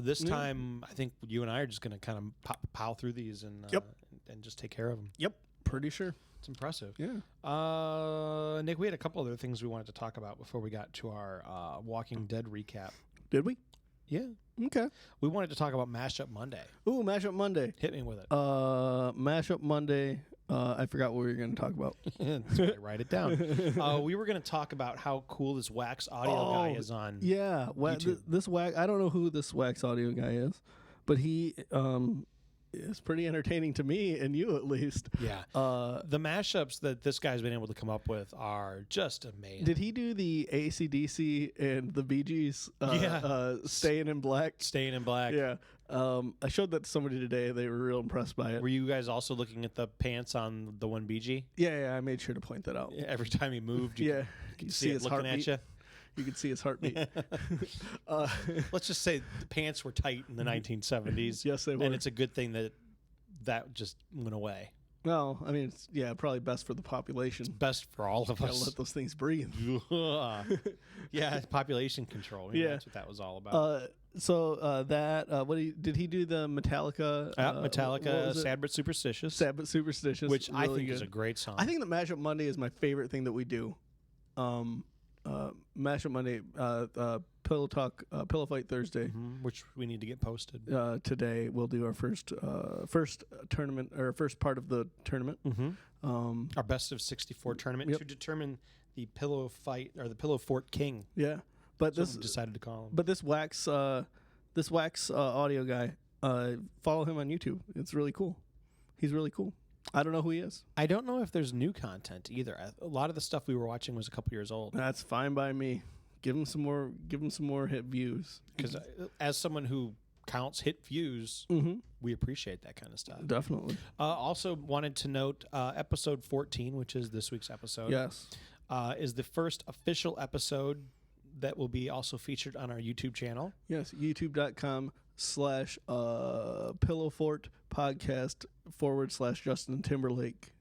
This time, I think you and I are just going to kind of pow through these and just take care of them. Yep, pretty sure. It's impressive. Yeah. Nick, we had a couple other things we wanted to talk about before we got to our Walking Dead recap. Did we? Yeah. Okay. We wanted to talk about Mashup Monday. Ooh, Mashup Monday. Hit me with it. Mashup Monday. I forgot what we were going to talk about. That's why I write it down. We were going to talk about how cool this Wax Audio guy is on. Yeah. This Wax, I don't know who this Wax Audio guy is, but he is pretty entertaining to me and you at least. Yeah. The mashups that this guy's been able to come up with are just amazing. Did he do the AC/DC and the Bee Gees? Staying in Black. Staying in Black. Yeah. I showed that to somebody today. They were real impressed by it. Were you guys also looking at the pants on the one BG? Yeah, I made sure to point that out. Every time he moved, you could see it his looking heartbeat. at you. You could see his heartbeat. Let's just say the pants were tight in the 1970s. Yes, they were. And it's a good thing that just went away. Well, I mean, it's probably best for the population. Best for all of Gotta us. let those things breathe. Yeah, population control. Maybe that's what that was all about. Did he do the Metallica? Metallica, Sad But Superstitious. Sad But Superstitious, which really I think good. is a great song. I think that Mashup Monday is my favorite thing that we do. Mashup Monday, Pillow Talk, Pillow Fight Thursday. Which we need to get posted. Today we'll do our first tournament or first part of the tournament. Our best of 64 tournament to determine the Pillow Fight or the Pillow Fort King. Yeah, but That's what we decided to call him. But this Wax Audio guy, follow him on YouTube. It's really cool. He's really cool. I don't know who he is. I don't know if there's new content either. A lot of the stuff we were watching was a couple years old. That's fine by me. Give him some more hit views. Because as someone who counts hit views, we appreciate that kind of stuff. Definitely. Also wanted to note episode 14, which is this week's episode. Yes. Is the first official episode that will be also featured on our YouTube channel. Yes, youtube.com/Pillowfort podcast / Justin Timberlake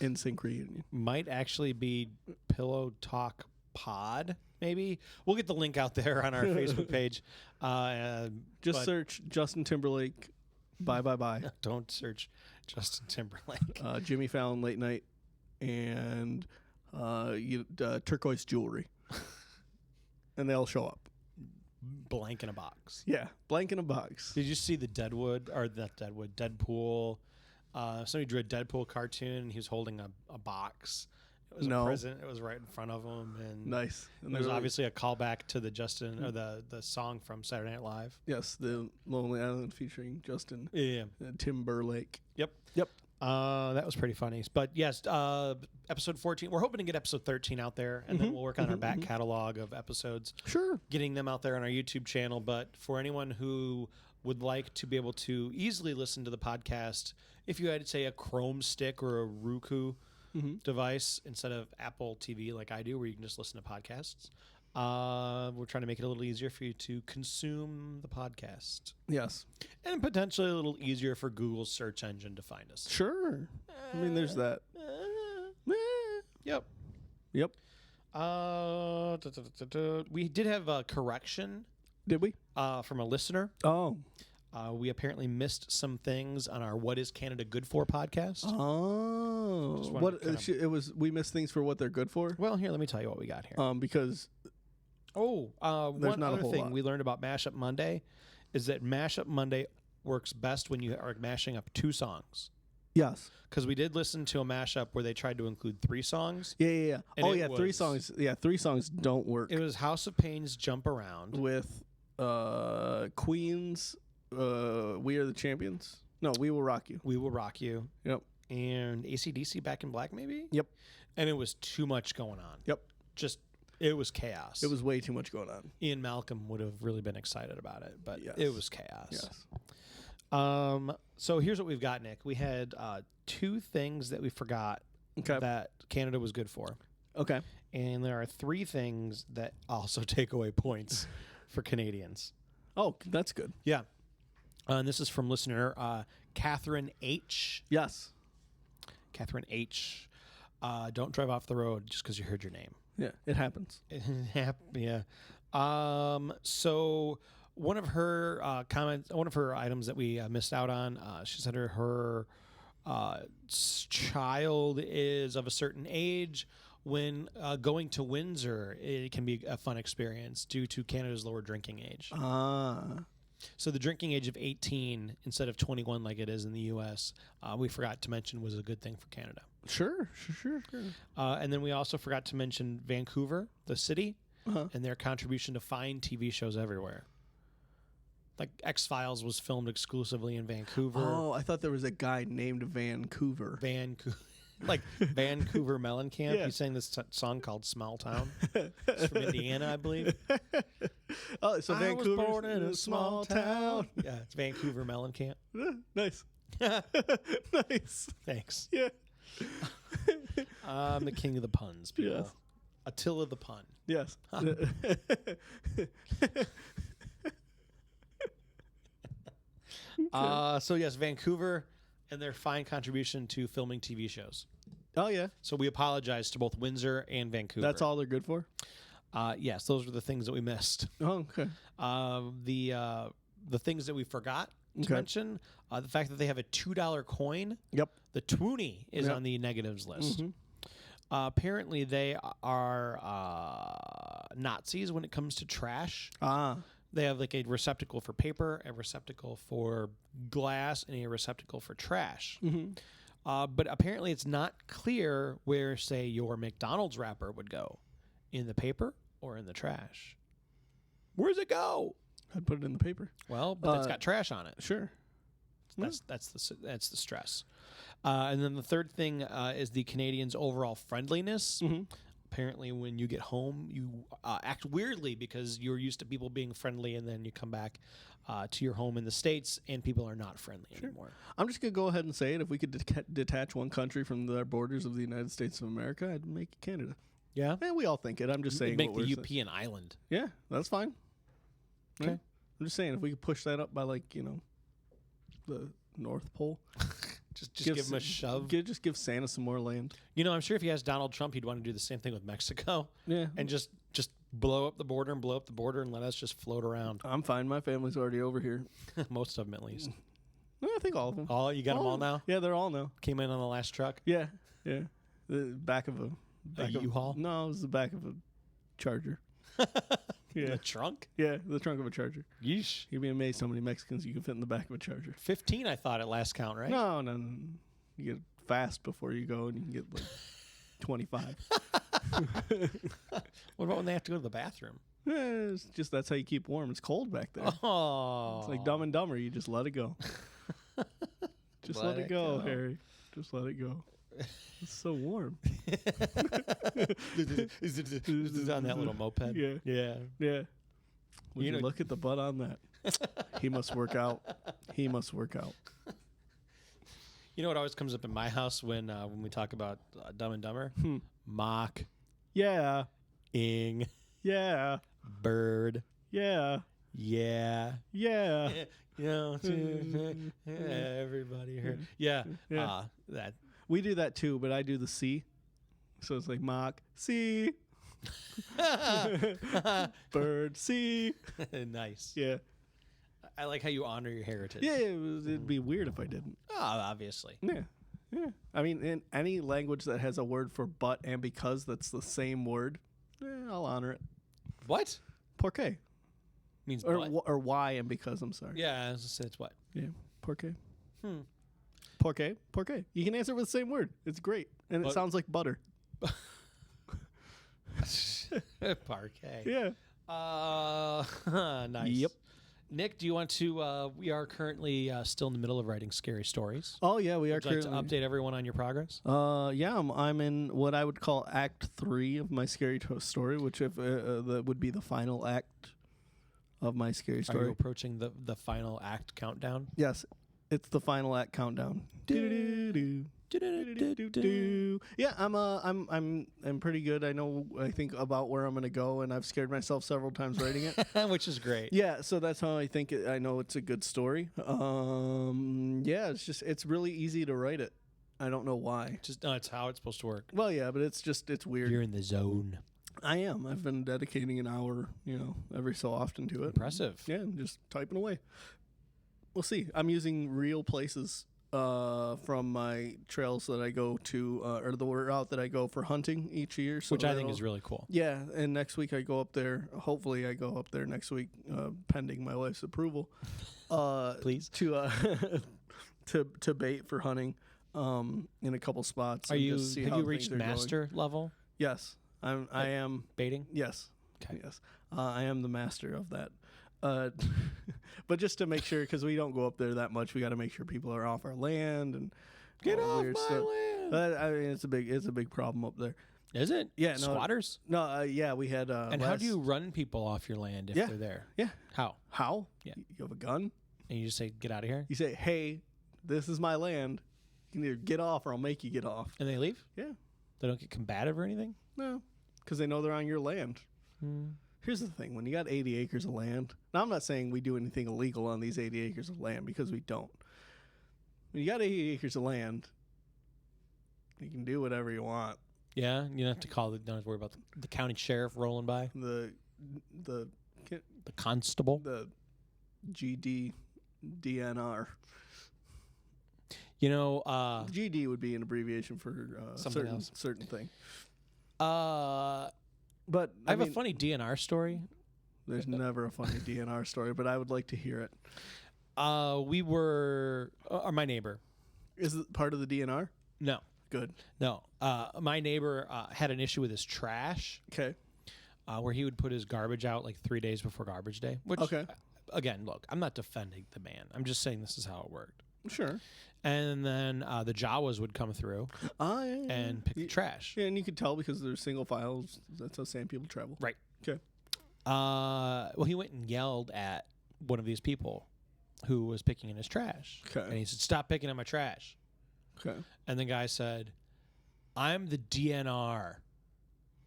NSYNC reunion. Might actually be Pillow Talk Pod, maybe. We'll get the link out there on our Facebook page. Just search Justin Timberlake. Bye. Don't search Justin Timberlake. Jimmy Fallon Late Night and turquoise jewelry. And they'll show up. Blank in a box. Yeah, blank in a box. Did you see the Deadpool? Somebody drew a Deadpool cartoon and he was holding a box. It was a present. It was right in front of him. And nice. And it was obviously a callback to the Justin or the song from Saturday Night Live. Yes, the Lonely Island featuring Justin. Yeah. Timberlake. Yep. That was pretty funny. But yes, episode 14. We're hoping to get episode 13 out there, and then we'll work on our back catalog of episodes. Sure. Getting them out there on our YouTube channel. But for anyone who would like to be able to easily listen to the podcast, if you had, say, a Chrome stick or a Roku device instead of Apple TV like I do, where you can just listen to podcasts, we're trying to make it a little easier for you to consume the podcast. Yes. And potentially a little easier for Google's search engine to find us. Sure. I mean, there's that. Yep. We did have a correction. Did we? From a listener. Oh. We apparently missed some things on our "What Is Canada Good For" podcast. Oh, we missed things for what they're good for. Well, here, let me tell you what we got here. Because one not other a whole thing lot. we learned about Mashup Monday is that Mashup Monday works best when you are mashing up two songs. Yes, because we did listen to a mashup where they tried to include 3 songs. Yeah. And 3 songs. Yeah, 3 songs don't work. It was House of Pain's "Jump Around" with Queen's "We Are the Champions." No, "We Will Rock You." "We Will Rock You." Yep. And AC/DC "Back in Black," maybe. Yep. And it was too much going on. Yep. It was chaos. It was way too much going on. Ian Malcolm would have really been excited about it, but it was chaos. Yes. So here's what we've got, Nick. We had 2 things that we forgot that Canada was good for. Okay. And there are 3 things that also take away points for Canadians. Oh, that's good. Yeah. And this is from listener Catherine H. Yes. Catherine H. Don't drive off the road just because you heard your name. Yeah, it happens. Yeah. So one of her comments, one of her items that we missed out on, she said her child is of a certain age. When going to Windsor, it can be a fun experience due to Canada's lower drinking age. So the drinking age of 18 instead of 21 like it is in the U.S., we forgot to mention was a good thing for Canada. Sure. And then we also forgot to mention Vancouver, the city, and their contribution to fine TV shows everywhere. Like X-Files was filmed exclusively in Vancouver. Oh, I thought there was a guy named Vancouver. Like Vancouver Mellencamp. Yeah. He sang this song called Small Town. It's from Indiana, I believe. Oh, so Vancouver was born in a small town. Yeah, it's Vancouver Mellencamp. Nice. Nice. Thanks. Yeah. I'm the king of the puns, people. Yes. Attila the pun. Yes. So yes, Vancouver and their fine contribution to filming TV shows. Oh, yeah. So we apologize to both Windsor and Vancouver. That's all they're good for? Yes, those were the things that we missed. Oh, okay. The things that we forgot to Okay. mention, the fact that they have a $2 coin. Yep. The toonie is Yep. on the negatives list. Apparently, they are Nazis when it comes to trash. They have like a receptacle for paper, a receptacle for glass, and a receptacle for trash. But apparently it's not clear where, say, your McDonald's wrapper would go. In the paper or in the trash? Where's it go? I'd put it in the paper. Well, but it's got trash on it. Sure. That's the stress. And then the third thing is the Canadians' overall friendliness. Apparently, when you get home, you act weirdly because you're used to people being friendly, and then you come back to your home in the States, and people are not friendly anymore. I'm just going to go ahead and say it. If we could detach one country from the borders of the United States of America, I'd make it Canada. Yeah? And we all think it. I'm just saying. Make what the we're UP an island. Yeah, that's fine. Okay. Yeah. I'm just saying, if we could push that up by, like, the North Pole. Just give them a shove. Just give Santa some more land. I'm sure if he asked Donald Trump, he'd want to do the same thing with Mexico. Yeah. And just blow up the border and let us just float around. I'm fine. My family's already over here. Most of them, at least. No, I think all of them. Oh, you got them all now? Yeah, they're all now. Came in on the last truck? Yeah. The back of a U-Haul? No, it was the back of a Charger. Yeah. The trunk? Yeah, the trunk of a Charger. Yeesh. You'd be amazed how many Mexicans you can fit in the back of a Charger. 15, I thought, at last count, right? No. You get fast before you go, and you can get like 25. What about when they have to go to the bathroom? It's just that's how you keep warm. It's cold back there. Oh. It's like Dumb and Dumber. You just let it go. Just let it go, Harry. Just let it go. It's so warm. Is it on that little moped? Yeah. Yeah. Yeah. Would You you know- look at the butt on that? He must work out. He must work out. You know what always comes up in my house when we talk about Dumb and Dumber? Mock, Yeah. ing, Yeah. bird, Yeah. yeah. Yeah. Everybody heard. Yeah. Yeah. That. We do that too, but I do the C. So it's like mock, C. Bird, C. Nice. Yeah. I like how you honor your heritage. Yeah, it'd be weird if I didn't. Oh, obviously. Yeah. Yeah. I mean, in any language that has a word for but and because that's the same word, I'll honor it. What? Porque. Means Or, what? or why and because, I'm sorry. Yeah, I was gonna say it's what? Yeah. Porque. Porque. Porque. You can answer with the same word. It's great. And it But- sounds like butter. Parquet. Yeah. Nice. Yep. Nick, do you want to? We are currently still in the middle of writing scary stories. Oh, yeah, we are Would you like to currently. update everyone on your progress? Yeah, I'm in what I would call Act 3 of my scary story, which if that would be the final act of my scary Are you story. approaching the final act countdown? Yes, it's the final act countdown. Do-do-do-do. Yeah, I'm pretty good. I think about where I'm gonna go, and I've scared myself several times writing it. Which is great. Yeah, so that's how I think I know it's a good story. Yeah, it's really easy to write it. I don't know why. It's how it's supposed to work. Well, yeah, but it's weird. You're in the zone. I am. I've been dedicating an hour, every so often to it. Impressive. Yeah, and just typing away. We'll see. I'm using real places from my trails that I go to, or the route that I go for hunting each year. So which I think is really cool. Yeah, and next week I go up there. Hopefully I go up there next week, pending my wife's approval. Please. To to bait for hunting in a couple spots. Have you things reached are master going. level? Yes, I am. Baiting? Yes. Okay. Yes. I am the master of that. But just to make sure, because we don't go up there that much, we got to make sure people are off our land and Get all off weird my stuff. land. I mean, it's a big problem up there. Is it? Yeah, no, Squatters? No, yeah, we had. And how do you run people off your land if Yeah. they're there? Yeah. How? How? Yeah. You have a gun. And you just say, get out of here? You say, "Hey, this is my land. You can either get off, or I'll make you get off." And they leave? Yeah. They don't get combative or anything? No, because they know they're on your land. Here's the thing: when you got 80 acres of land, now I'm not saying we do anything illegal on these 80 acres of land, because we don't. When you got 80 acres of land, you can do whatever you want. Yeah? You don't have to don't have to worry about the county sheriff rolling by? The Constable? the DNR. GD would be an abbreviation for Something else. certain thing. But I have mean, a funny DNR story. There's never a funny DNR story, but I would like to hear it. We were my neighbor. Is it part of the DNR? No, Good. no. My neighbor had an issue with his trash, Okay. where he would put his garbage out like 3 days before garbage day. Which, Okay. Again, look, I'm not defending the man. I'm just saying this is how it worked. Sure. And then the Jawas would come through Yeah. and pick the trash. Yeah, and you could tell because there's single files. That's how sand people travel. Right. Okay. Well, he went and yelled at one of these people who was picking in his trash. Okay. And he said, "Stop picking in my trash." Okay. And the guy said, "I'm the DNR."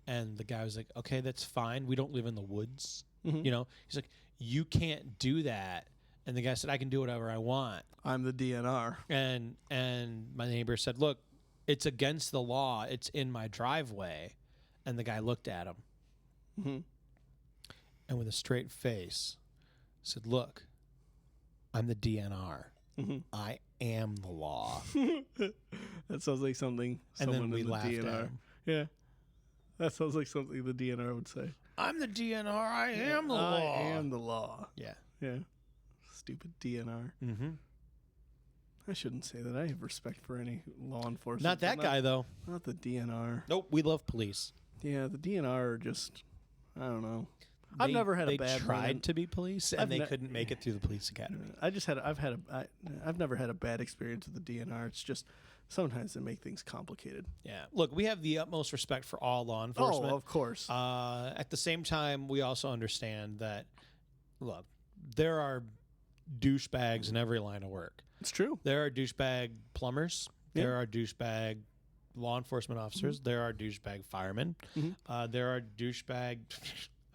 And the guy was like, "Okay, that's fine. We don't live in the woods." Mhm. He's like, "You can't do that." And the guy said, "I can do whatever I want." I'm the DNR. And my neighbor said, "Look, it's against the law. It's in my driveway." And the guy looked at him Mm-hmm. and with a straight face said, "Look, I'm the DNR. Mhm. I am the law." That sounds like something And someone then we in the laughed at DNR. him. Yeah. That sounds like something the DNR would say. "I'm the DNR. I am the law." I am the law. Yeah. Yeah. Stupid DNR. Mm-hmm. I shouldn't say that. I have respect for any law enforcement. Not that but guy, though. Not the DNR. Nope. We love police. Yeah, the DNR are just, I don't know. I've never had a bad They tried run-in. to be police, and I've they ne- couldn't make it through the police academy. I've never had a bad experience with the DNR. It's just sometimes they make things complicated. Yeah. Look, we have the utmost respect for all law enforcement. Oh, of course. At the same time, we also understand that, look, there are douchebags in every line of work. It's true. There are douchebag plumbers. Yeah. There are douchebag law enforcement officers. There are douchebag firemen. Mhm. There are douchebag,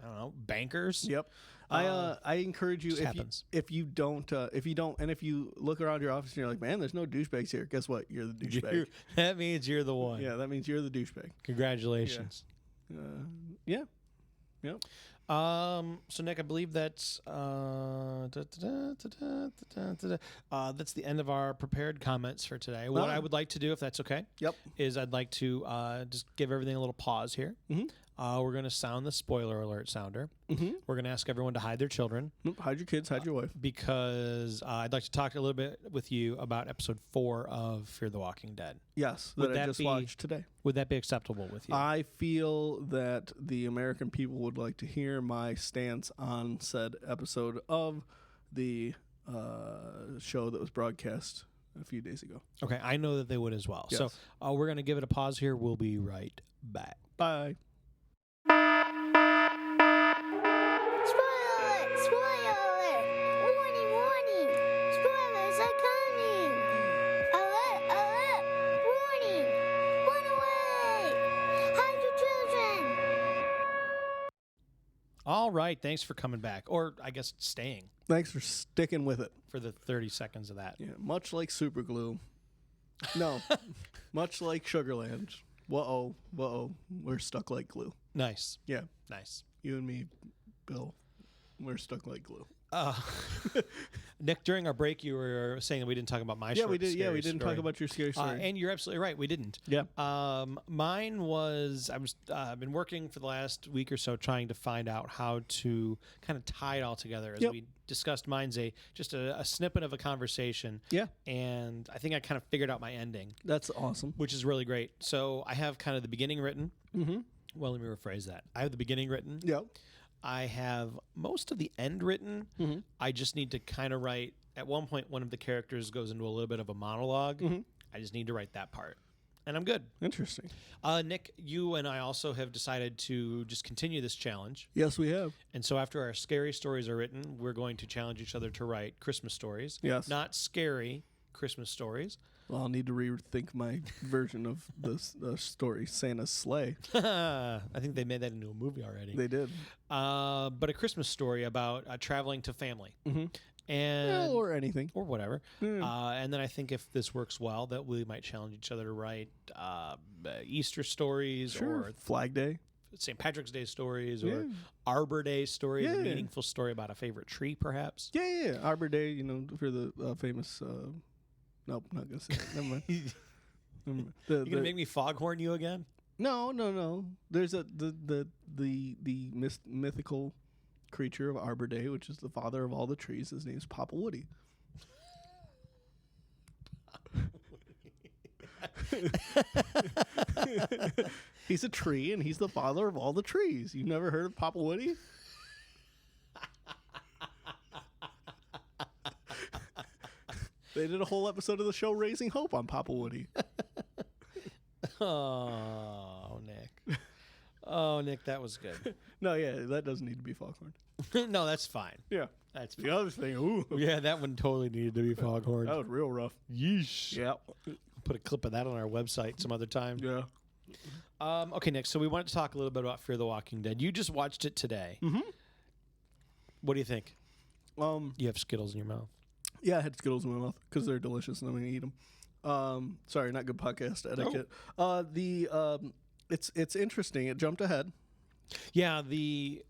I don't know, bankers. Yep. I encourage you just if, happens. if you don't and if you look around your office and you're like, man, there's no douchebags here. Guess what? You're the douchebag. That means you're the one. Yeah, that means you're the douchebag. Congratulations. Yeah. Yep. So Nick, I believe that's that's the end of our prepared comments for today. What I would like to do, if that's okay, Yep. is I'd like to just give everything a little pause here. Mhm. We're going to sound the spoiler alert sounder. Mm-hmm. We're going to ask everyone to hide their children Nope. Hide your kids. Hide your wife. because I'd like to talk a little bit with you about episode 4 of Fear the Walking Dead. Yes, Would that I that just be- watched today. Would that be acceptable with you? I feel that the American people would like to hear my stance on said episode of the show that was broadcast a few days ago. Okay, I know that they would as well. Yes. So we're going to give it a pause here. We'll be right back. Bye. Spoiler alert! Spoiler alert! Warning, warning! Spoilers are coming! Alert, alert! All right. Thanks for coming back. Or I guess staying Thanks for sticking with it. for the 30 seconds of that. Yeah, much like super glue. No, much like Sugarland. Whoa, we're stuck like glue. Nice. Yeah, Nice. you and me, Bill, we're stuck like glue. Nick, during our break, you were saying that we didn't talk about my Yeah, short we did. Yeah, scary we didn't story. talk about your scary story. And you're absolutely right. We didn't. Yeah. Mine was I've been working for the last week or so trying to find out how to kind of tie it all together. As Yep. we discussed, mine's just a snippet of a conversation. Yeah. And I think I kind of figured out my ending, That's awesome. which is really great. So I have kind of the beginning written. Mm-hmm. Well, let me rephrase that. I have the beginning written. Yep. I have most of the end written. Mm-hmm. I just need to kind of write. At one point, one of the characters goes into a little bit of a monologue. Mm-hmm. I just need to write that part, and I'm good. Interesting. Nick, you and I also have decided to just continue this challenge. Yes, we have. And so after our scary stories are written, we're going to challenge each other to write Christmas stories. Yes. Not scary Christmas stories. Well, I'll need to rethink my version of the story, Santa's Sleigh. I think they made that into a movie already. They did. But a Christmas story about traveling to family. Mm-hmm. And Or anything. or whatever. Yeah. And then I think if this works well, that we might challenge each other to write Easter stories Sure. or Flag Day. St. Patrick's Day stories or Yeah. Arbor Day stories, a Yeah. meaningful story about a favorite tree, perhaps. Yeah. Arbor Day, for the famous... nope, not going to say it. Never mind. Never mind. You gonna make me foghorn you again? No. There's the mythical creature of Arbor Day, which is the father of all the trees. His name's Papa Woody. He's a tree, and he's the father of all the trees. You've never heard of Papa Woody? They did a whole episode of the show Raising Hope on Papa Woody. Oh, Nick. Oh, Nick, that was good. No, yeah, that doesn't need to be Foghorn. No, that's fine. Yeah. That's The other thing, ooh, Yeah, that one totally needed to be foghorn. that was real rough. Yeesh. Yeah. Put a clip of that on our website some other time. Yeah. Okay, Nick, so we wanted to talk a little bit about Fear the Walking Dead. You just watched it today. Mm-hmm. What do you think? You have Skittles in your mouth. Yeah, I had Skittles in my mouth because they're delicious and I'm going to eat them. Sorry, not good podcast etiquette. It's interesting. It jumped ahead. Yeah, the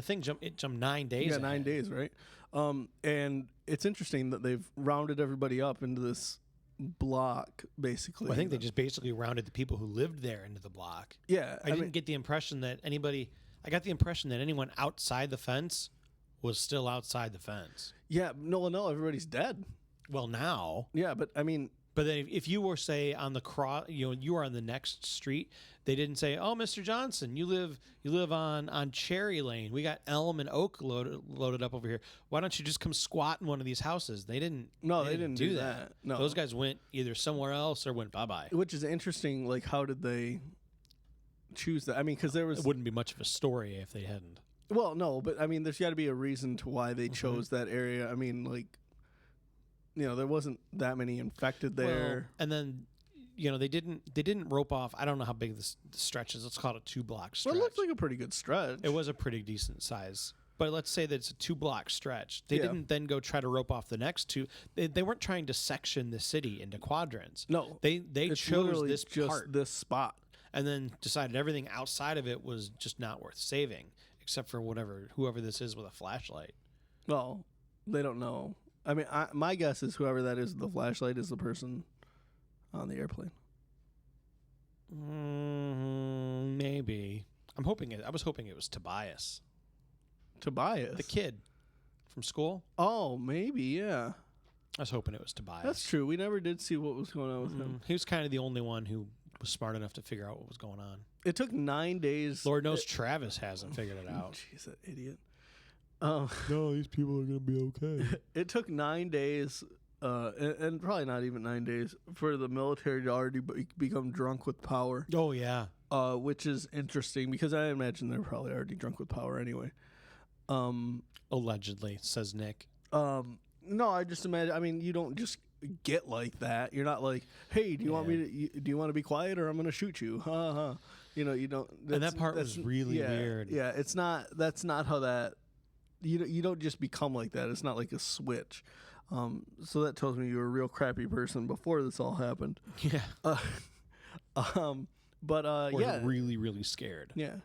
thing jumped 9 days. Yeah, 9 ahead. days, right? And it's interesting that they've rounded everybody up into this block, basically. Well, I think they just basically rounded the people who lived there into the block. Yeah, I didn't get the impression that anybody. I got the impression that anyone outside the fence was still outside the fence. Yeah, no, everybody's dead. Well, now. Yeah, but I mean, But then if you were, say, on the cross, you were on the next street, they didn't say, "Oh, Mr. Johnson, you live on Cherry Lane. We got elm and oak loaded up over here. Why don't you just come squat in one of these houses?" They didn't. No, they didn't do that. No. Those guys went either somewhere else or went bye-bye. which is interesting. Like, how did they choose that? I mean, because there was It wouldn't be much of a story if they hadn't. well, no, but I mean, there's got to be a reason to why they chose that area. I mean, like, there wasn't that many infected there. Well, and then, they didn't rope off. I don't know how big the stretch is. Let's call it a 2-block stretch. Well, it looked like a pretty good stretch. It was a pretty decent size. But let's say that it's a 2-block stretch. They Yeah. didn't then go try to rope off the next two. They weren't trying to section the city into quadrants. No, They it's chose literally this just part this spot. and then decided everything outside of it was just not worth saving, except for whoever this is with a flashlight. Well, they don't know. I mean, my guess is whoever that is with the flashlight is the person on the airplane. Maybe. I was hoping it was Tobias, Tobias. the kid from school. Oh, maybe, yeah. I was hoping it was Tobias. That's true. We never did see what was going on with him. He was kind of the only one who was smart enough to figure out what was going on. It took 9 days. Lord knows Travis hasn't figured it out. Jeez, that idiot. No, these people are going to be okay. It took 9 days, and probably not even 9 days, for the military to already become drunk with power, Oh, yeah. which is interesting because I imagine they're probably already drunk with power anyway. Allegedly, says Nick. No, I just imagine. I mean, you don't just get like that. You're not like, hey, do you want me to? Do you want to be quiet or I'm going to shoot you? Ha ha. You don't. And that part was really weird. Yeah, it's not. That's not how that. You don't just become like that. It's not like a switch. So that tells me you were a real crappy person before this all happened. Yeah. But Or yeah, really, really scared. yeah.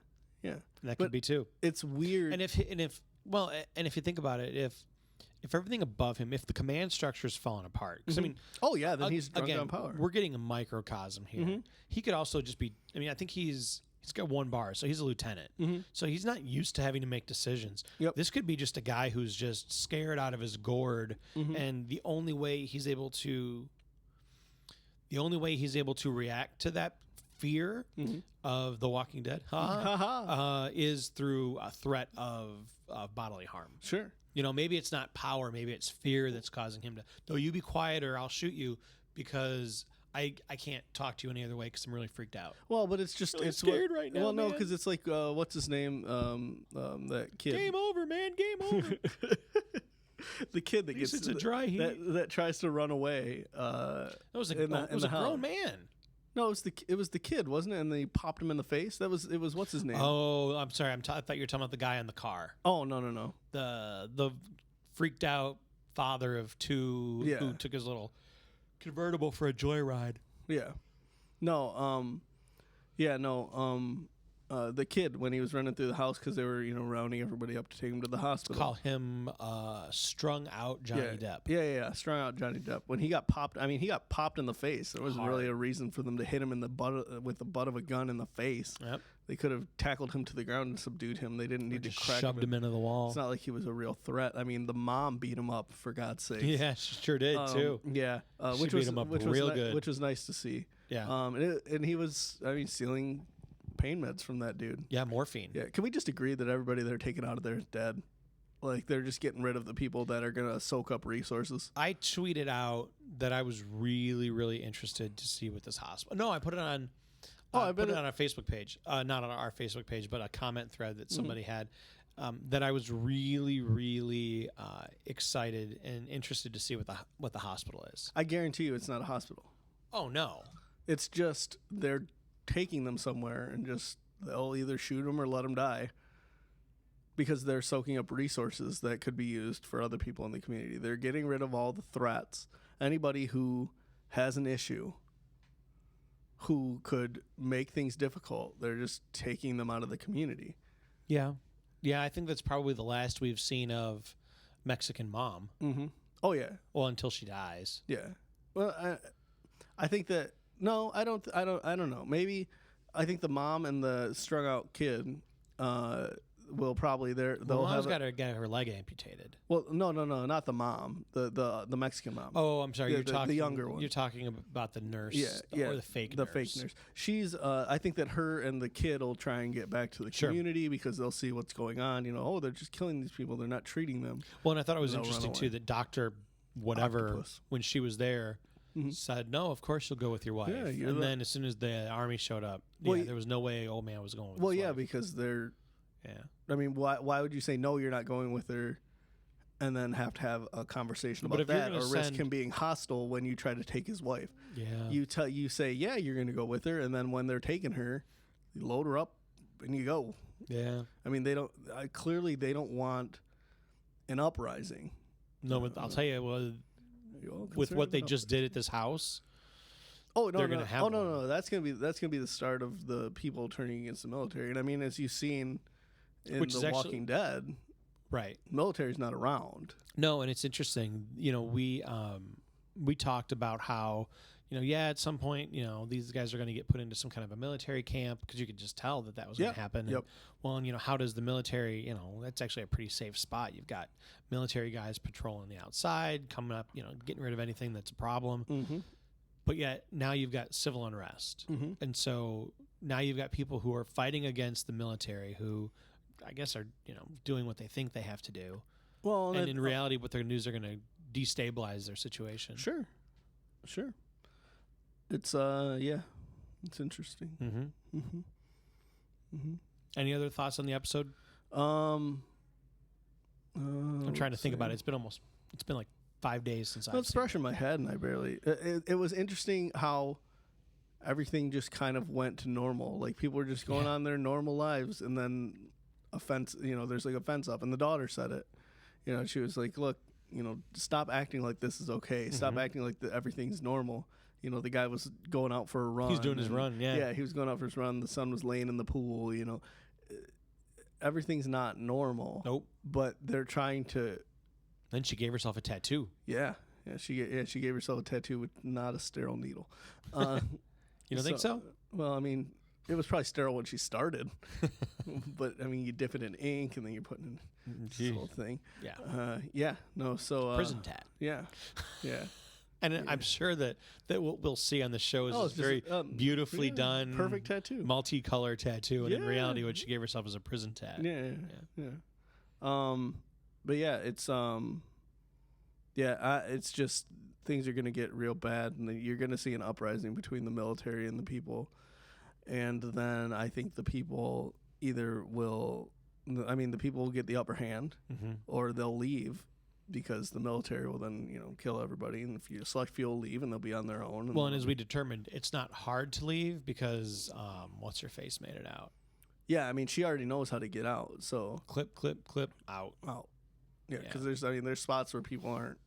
That But could be too. it's weird. And if you think about it, if everything above him, if the command structure is falling apart, because I mean, oh yeah, then he's drunk again, on power. we're getting a microcosm here. He could also just be. I mean, I think he's got one bar, so he's a lieutenant. So he's not used to having to make decisions. Yep. This could be just a guy who's just scared out of his gourd, and the only way he's able to react to that fear of the Walking Dead is through a threat of bodily harm. Sure. Maybe it's not power, maybe it's fear that's causing him to, no, you be quiet or I'll shoot you because I can't talk to you any other way because I'm really freaked out. Well, but it's just it's scared right now. Well, no, man. because it's like what's his name? That kid. Game over, man. Game over. The kid that gets it's a dry heat. that tries to run away. That was a the grown man. No, it was the kid, wasn't it? And they popped him in the face. It was what's his name? Oh, I'm sorry. I thought you were talking about the guy in the car. Oh no. The freaked out father of two who took his little convertible for a joyride. Yeah. No. The kid when he was running through the house because they were rounding everybody up to take him to the hospital. Call him strung out Johnny Depp. Yeah, strung out Johnny Depp. When he got popped, he got popped in the face. There wasn't really a reason for them to hit him in the butt with the butt of a gun in the face. Yep. They could have tackled him to the ground and subdued him. They didn't need to crack shoved him into the wall. It's not like he was a real threat. I mean, the mom beat him up for God's sake. Yeah, she sure did too. Yeah, She beat him up real good. which was nice to see. Yeah. And he was, stealing pain meds from that dude. Yeah, morphine. Yeah, can we just agree that everybody they're taking out of there is dead? Like they're just getting rid of the people that are gonna soak up resources. I tweeted out that I was really, really interested to see what this hospital. No, I put it on. I put it on our Facebook page, not on our Facebook page, but a comment thread that somebody had. That I was really, really excited and interested to see what the hospital is. I guarantee you, it's not a hospital. Oh no, it's just they're taking them somewhere and just they'll either shoot them or let them die because they're soaking up resources that could be used for other people in the community. They're getting rid of all the threats. Anybody who has an issue who could make things difficult, they're just taking them out of the community. Yeah, I think that's probably the last we've seen of Mexican Mom. Mm-hmm. Oh yeah. Well, until she dies. Yeah. Well, I think that no, I don't know. Maybe I think the mom and the strung out kid will probably they'll have got to get her leg amputated. Well, no, not the mom, the Mexican mom. Oh, I'm sorry. You're talking the younger one. You're talking about the nurse, or the fake the nurse. fake nurse. She's I think that her and the kid will try and get back to the community because they'll see what's going on. They're just killing these people. They're not treating them. Well, and I thought it was interesting too that Dr. whatever Octopus. when she was there. Said no. Of course you'll go with your wife. Yeah, and then as soon as the army showed up, there was no way old man was going with his wife. Because they're. Yeah. I mean, why would you say no? You're not going with her, and then have to have a conversation about that, or risk him being hostile when you try to take his wife. Yeah. You say you're going to go with her, and then when they're taking her, you load her up, and you go. Yeah. I mean, they don't clearly they don't want an uprising. No, but I'll tell you with what they just did at this house. Oh no, they're gonna have no. That's gonna be the start of the people turning against the military. And I mean, as you've seen in The Walking Dead, right? Military's not around. No, and it's interesting. We talked about how at some point these guys are going to get put into some kind of a military camp because you could just tell that was going to happen. Yep. And, how does the military? That's actually a pretty safe spot. You've got military guys patrolling the outside, coming up, getting rid of anything that's a problem. Mm-hmm. But yet now you've got civil unrest. Mm-hmm. And so now you've got people who are fighting against the military who I guess are, doing what they think they have to do. Well, and in reality, what they're going to do is they're going to destabilize their situation. Sure. It's, it's interesting. Mm-hmm. Mm-hmm. Mm-hmm. Any other thoughts on the episode? I'm trying to think about it. It's been like 5 days since I've It's fresh in my head, and I barely. It was interesting how everything just kind of went to normal. Like people were just going on their normal lives, and then a fence, there's like a fence up, and the daughter said it. She was like, look, stop acting like this is okay. Stop acting like everything's normal. The guy was going out for a run. He's doing his run, yeah. Yeah, he was going out for his run. The son was laying in the pool, Everything's not normal. Nope. But they're trying to... Then she gave herself a tattoo. Yeah. She gave herself a tattoo with not a sterile needle. You don't think so? Well, I mean, it was probably sterile when she started. But, I mean, you dip it in ink, and then you're putting in this whole thing. Yeah. Prison tat. Yeah. Yeah. And I'm sure that what we'll see on the show is this very beautifully done, perfect tattoo, multicolor tattoo, and in reality, what she gave herself is a prison tat. Yeah. But yeah, it's it's just things are gonna get real bad, and you're gonna see an uprising between the military and the people, and then I think the people the people will get the upper hand, or they'll leave. Because the military will then, kill everybody, and if you select few will leave, and they'll be on their own. And as we determined, it's not hard to leave because what's her face made it out. Yeah, I mean, she already knows how to get out. So clip, out. Yeah, because there's spots where people aren't,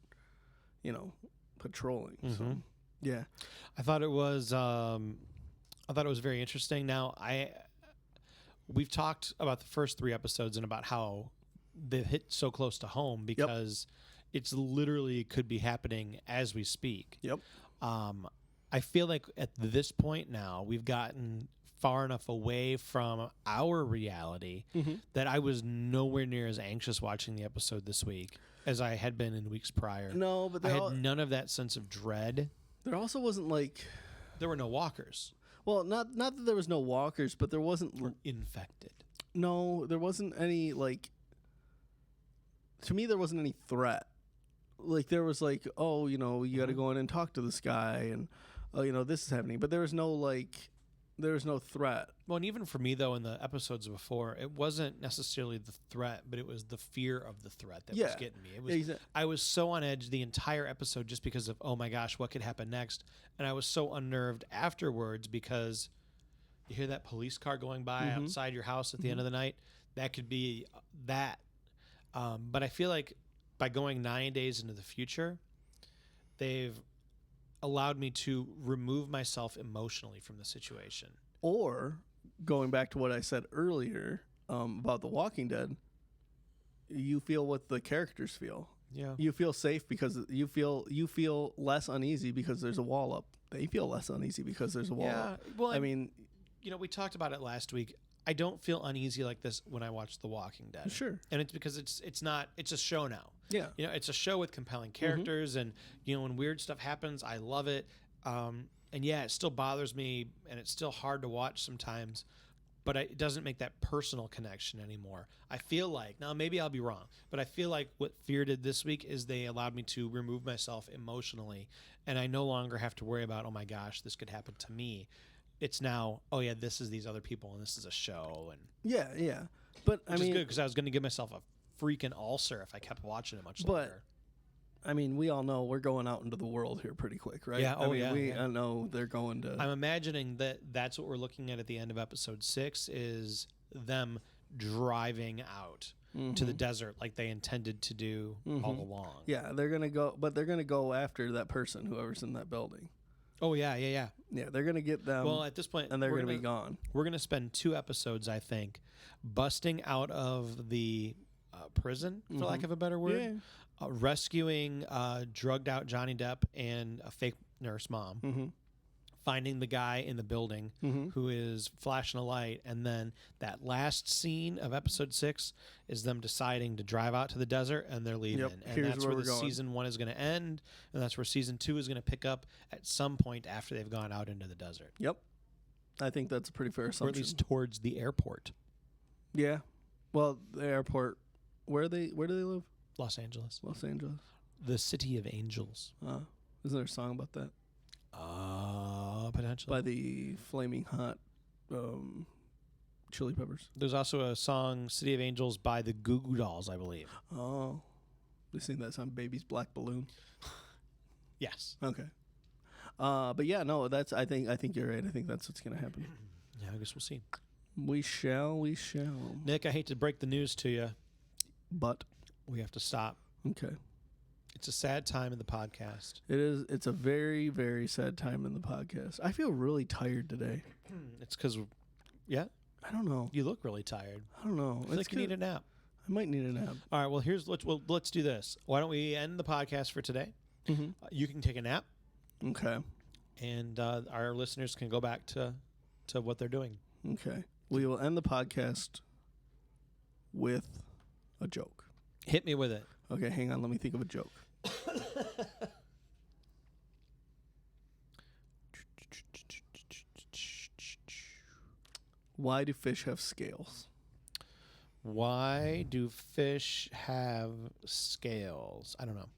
patrolling. So yeah, I thought it was very interesting. Now we've talked about the first 3 episodes and about how they've hit so close to home because it's literally could be happening as we speak. Yep. I feel like at this point now we've gotten far enough away from our reality that I was nowhere near as anxious watching the episode this week as I had been in weeks prior. No, but I had none of that sense of dread. There also wasn't there were no walkers. Well, not that there was no walkers, but there wasn't infected. No, there wasn't any to me, there wasn't any threat. There was you got to go in and talk to this guy, and this is happening. But there was no threat. Well, and even for me though, in the episodes before, it wasn't necessarily the threat, but it was the fear of the threat that was getting me. It was I was so on edge the entire episode just because of oh my gosh, what could happen next, and I was so unnerved afterwards because you hear that police car going by outside your house at the end of the night. That could be that. But I feel like by going 9 days into the future, they've allowed me to remove myself emotionally from the situation. Or going back to what I said earlier about The Walking Dead, you feel what the characters feel. Yeah. You feel safe because you feel less uneasy because there's a wall up. They feel less uneasy because there's a wall up. Well, I mean, we talked about it last week. I don't feel uneasy like this when I watch The Walking Dead. Sure. And it's because it's a show now. Yeah. It's a show with compelling characters and, when weird stuff happens, I love it. And yeah, it still bothers me and it's still hard to watch sometimes, but it doesn't make that personal connection anymore. I feel like, now maybe I'll be wrong, but I feel like what Fear did this week is they allowed me to remove myself emotionally and I no longer have to worry about, oh my gosh, this could happen to me. It's now, oh yeah, this is these other people, and this is a show, and yeah. But which is good because I was going to give myself a freaking ulcer if I kept watching it much longer. But I mean, we all know we're going out into the world here pretty quick, right? Yeah. I know they're going to. I'm imagining that's what we're looking at the end of episode 6 is them driving out to the desert like they intended to do all along. Yeah, they're gonna go, but they're gonna go after that person, whoever's in that building. Oh, yeah. Yeah, they're going to get them. Well, at this point... And they're going to be gone. We're going to spend 2 episodes, I think, busting out of the prison, for lack of a better word, rescuing drugged out Johnny Depp and a fake nurse mom, finding the guy in the building who is flashing a light, and then that last scene of episode 6 is them deciding to drive out to the desert, and they're leaving. And that's where the season 1 is going to end, and that's where season 2 is going to pick up at some point after they've gone out into the desert. Yep. I think that's a pretty fair assumption. Or at least towards the airport. Yeah. Well, the airport, where do they live? Los Angeles. The City of Angels. Isn't there a song about that? Potentially. By the Flaming Hot Chili Peppers. There's also a song, City of Angels, by the Goo Goo Dolls, I believe. Oh. They sing that song, Baby's Black Balloon? Yes. Okay. But yeah, no, I think you're right. I think that's what's gonna happen. Yeah, I guess we'll see. We shall. Nick, I hate to break the news to you, But we have to stop. okay. It's a sad time in the podcast. It is. It's a very, very sad time in the podcast. I feel really tired today. It's because, yeah, I don't know. you look really tired. I don't know. I feel like you need a nap. I might need a nap. All right, well, let's do this. Why don't we end the podcast for today? Mm-hmm. You can take a nap, Okay. and our listeners can go back to what they're doing. Okay. We will end the podcast with a joke. Hit me with it. Okay, hang on. Let me think of a joke. Why do fish have scales? Why do fish have scales? I don't know.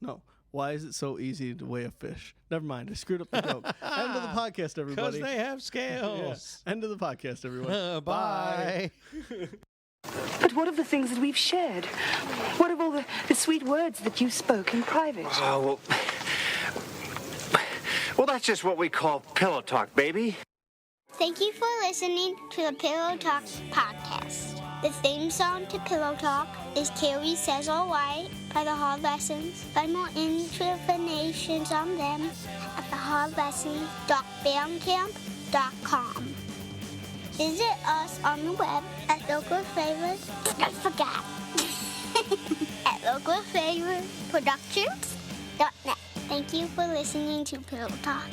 No. Why is it so easy to weigh a fish? Never mind. I screwed up the joke. End of the podcast, everybody. Because they have scales. Yeah. End of the podcast, everyone. Bye. But what of the things that we've shared? What of all the sweet words that you spoke in private? Oh, well, that's just what we call pillow talk, baby. Thank you for listening to the Pillow Talk podcast. The theme song to Pillow Talk is Carrie Says All Right by the Hard Lessons. Find more information on them at thehardlessons.bandcamp.com. Visit us on the web at localflavors. I forgot. at localflavorproductions.net. Thank you for listening to Pillow Talk.